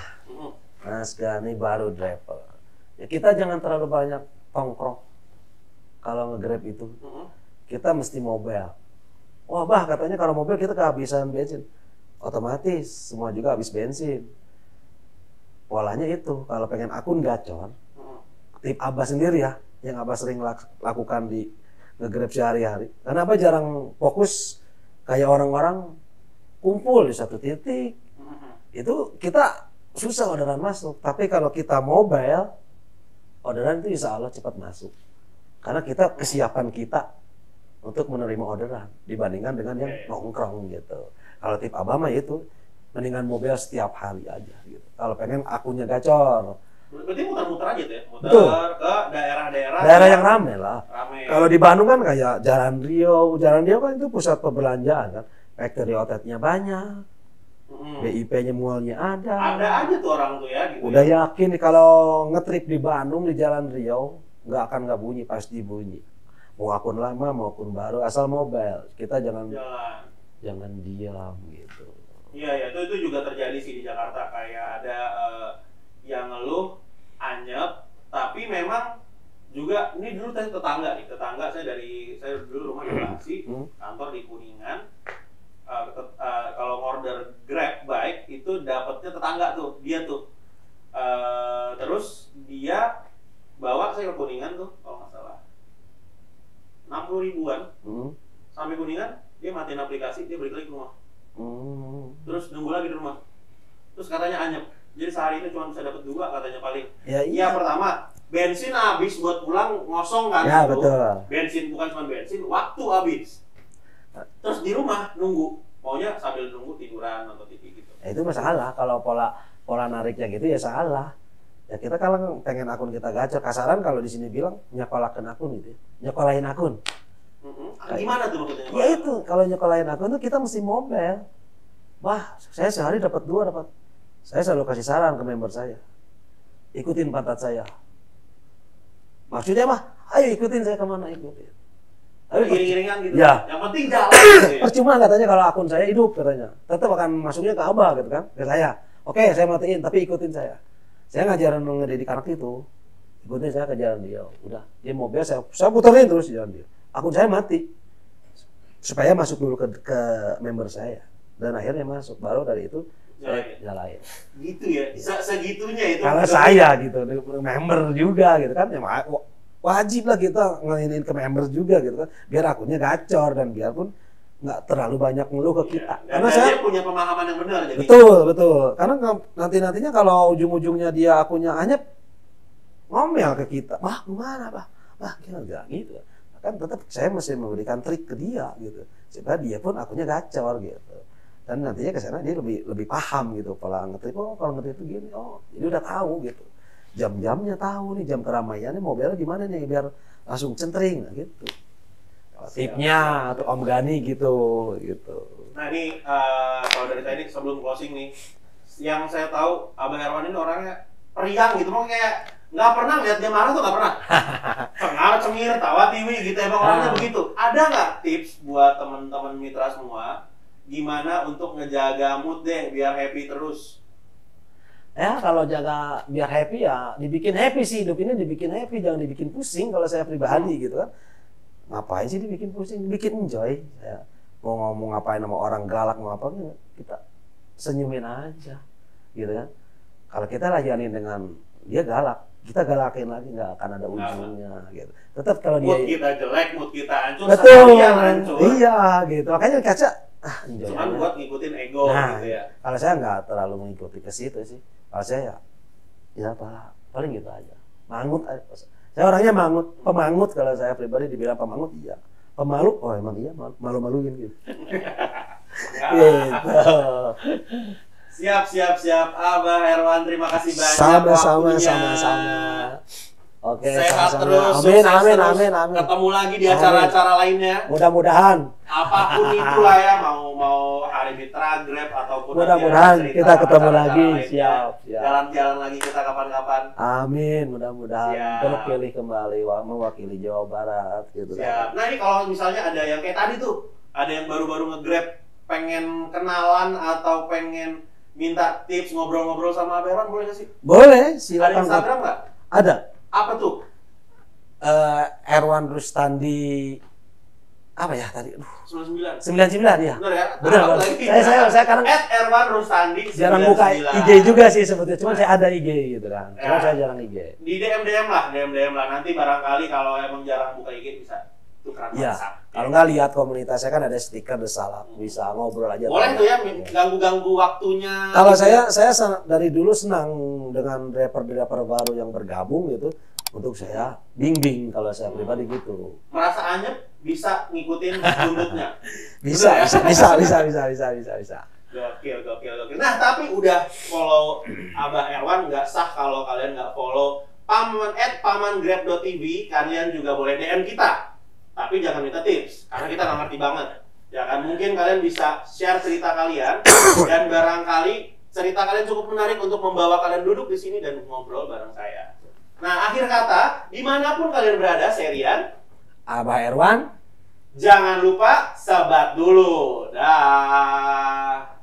Mas Gani baru driver. Ya kita jangan terlalu banyak tongkrong. Kalau nge-Grab itu, kita mesti mobile. Wah Bah, katanya kalau mobil kita kehabisan bensin. Otomatis semua juga habis bensin. Polanya itu, kalau pengen akun gacor, tip Abah sendiri ya, yang Abah sering lakukan di nge-Grab sehari-hari. Karena Abah jarang fokus kayak orang-orang kumpul di satu titik. Itu kita susah orderan masuk. Tapi kalau kita mobile, orderan itu insya Allah cepat masuk. Karena kita kesiapan kita untuk menerima orderan dibandingkan dengan yang nongkrong gitu. Kalau tip Abah mah itu mendingan mobil setiap hari aja gitu. Kalau pengen akunnya gacor. Berarti muter-muter aja tuh ya? Muter Betul. ke daerah-daerah. Daerah yang rame lah. Rame. Kalau di Bandung kan kayak Jalan Rio kan itu pusat perbelanjaan kan. Factory outletnya banyak. BIP-nya mualnya ada. Ada aja tuh orang tuh ya gitu. Udah yakin nih kalau ngetrip di Bandung di Jalan Rio nggak bunyi, pasti bunyi. Mau akun lama mau akun baru asal mobile. Kita jangan diam gitu. Iya, itu juga terjadi sih di Jakarta. Kayak ada yang ngeluh, anyep, tapi memang juga ini dulu saya tetangga saya dulu rumah di Bekasi, kantor di Kuningan. Kalau order Grab bike itu dapatnya tetangga tuh, dia tuh. Terus dia bawa saya ke Kuningan tuh kalau nggak salah 60 ribuan. Sampai Kuningan dia matiin aplikasi, dia balik lagi ke rumah. Terus nunggu lagi di rumah. Terus katanya anyep. Jadi sehari itu cuma bisa dapat 2 katanya paling. Ya pertama, bensin habis buat pulang ngosong kan. Ya, gitu. betul. Bensin bukan cuma bensin, waktu habis. Terus di rumah nunggu. Maunya sambil nunggu tiduran atau TV gitu. Ya, itu masalah kalau pola nariknya gitu ya salah. Ya kita kalau pengen akun kita gacor, kasaran kalau di sini bilang nyekolahin akun gitu. Nyekolahin akun. Gimana tuh maksudnya? Ya itu, kalau nyekolahin akun tuh kita mesti mobile. Wah, saya sehari dapat 2 dapat. Saya selalu kasih saran ke member saya. Ikutin pantat saya. Maksudnya mah, ayo ikutin saya kemana ikutin. Tapi giring-giringan gitu. Ya. Yang penting jalan gitu ya. Percuma katanya kalau akun saya hidup katanya. Tetap akan masuknya ke Abah gitu kan, ke saya. Oke, saya matiin tapi ikutin saya. Saya ngajarin ngedidik anak itu. Ikutin saya ke jalan dia. Udah, dia mobil saya puterin terus jalan dia. Akun saya mati. Supaya masuk dulu ke member saya. Dan akhirnya masuk. Baru dari itu jalain. Gitu ya. Segitunya itu. Kalau saya gitu, member juga gitu kan. Wajib lah kita ngelinin ke member juga gitu kan. Biar akunnya gacor dan biarpun nggak terlalu banyak ngeluh ke kita. Dan Karena dia punya pemahaman yang benar jadi. betul. Karena nantinya kalau ujung-ujungnya dia akunya anyep, ngomel ke kita, bah gimana bah kira gitu. Kan tetap saya mesti memberikan trik ke dia gitu, supaya dia pun akunya gacor gitu. Dan nantinya ke sana dia lebih paham gitu pola ngetrip. Oh kalau ngetrip itu gini, oh jadi udah tahu gitu. Jam-jamnya tahu nih, jam keramaiannya mau belok di mana nih biar langsung centering gitu. Tipnya atau Om Gani gitu. Nah ini kalau dari saya ini sebelum closing nih, yang saya tahu Abah Herwan ini orangnya periang gitu, mau kayak nggak pernah lihat dia marah tuh nggak pernah. Cengar cengir tawa tiwi gitu, emang orangnya begitu. Ada nggak tips buat teman-teman mitra semua gimana untuk ngejaga mood deh biar happy terus? Ya kalau jaga biar happy ya dibikin happy sih, hidup ini dibikin happy, jangan dibikin pusing kalau saya pribadi gitu kan. Ngapain sih dibikin pusing, bikin enjoy. Ya, mau ngomong ngapain sama orang galak mau apa, kita senyumin aja gitu kan. Kalau kita layanin dengan dia galak, kita galakin lagi nggak akan ada ujungnya gitu. Tetap kalau dia mood kita jelek, mood kita hancur, betul, hancur. Iya gitu. Makanya kaca enjoy cuman aja. buat ngikutin ego gitu ya. Kalau saya nggak terlalu mengikuti ke situ sih. Kalau saya ya paling gitu aja. Mangut aja. Saya orangnya pemangut kalau saya pribadi dibilang pemangut iya. Pemalu, oh emang iya malu-maluin gitu. Gitu. Siap Abah Herwan, terima kasih banyak Sama-sama. Oke, sehat sama-sama. terus, Amin, sukses amin, terus. amin. Ketemu lagi di acara-acara lainnya. Mudah-mudahan. Apapun itulah ya, mau Hari Mitra, Grab ataupun Mudah-mudahan kita ketemu lagi. Siap. Jalan-jalan lagi kita kapan-kapan. Amin, mudah-mudahan Siap. terpilih kembali mewakili Jawa Barat gitu. Siap. Nah ini kalau misalnya ada yang kayak tadi tuh, ada yang baru-baru nge-Grab, pengen kenalan atau pengen minta tips ngobrol-ngobrol sama Abah Herwan, boleh nggak sih? Boleh, silakan. Ada Instagram nggak? Ada. Apa tuh? Erwan Rustandi apa ya tadi? 99 ya. Benar ya? Benar. Saya kadang Erwan Rustandi jarang buka IG juga sih sebetulnya. Cuma saya ada IG gitu kan. Cuma saya jarang IG. Di DM lah. Nanti barangkali kalau emang jarang buka IG bisa tukeran WhatsApp. Kalau nggak lihat komunitas saya kan ada stiker The Salap, bisa ngobrol aja. Boleh tuh ya, ganggu waktunya. Kalau saya dari dulu senang dengan rapper baru yang bergabung gitu. Untuk saya bimbing kalau saya pribadi gitu. Merasa anyep bisa ngikutin duduknya. Bisa. Gokil. Nah tapi udah follow Abah Herwan, nggak sah kalau kalian nggak follow paman@pamangrab.tv. Kalian juga boleh DM kita. Tapi jangan minta tips, karena kita nggak ngerti banget. Ya kan, mungkin kalian bisa share cerita kalian, dan barangkali cerita kalian cukup menarik untuk membawa kalian duduk di sini dan ngobrol bareng saya. Nah, akhir kata, dimanapun kalian berada, serian Abah Herwan, jangan lupa sebat dulu. Dah.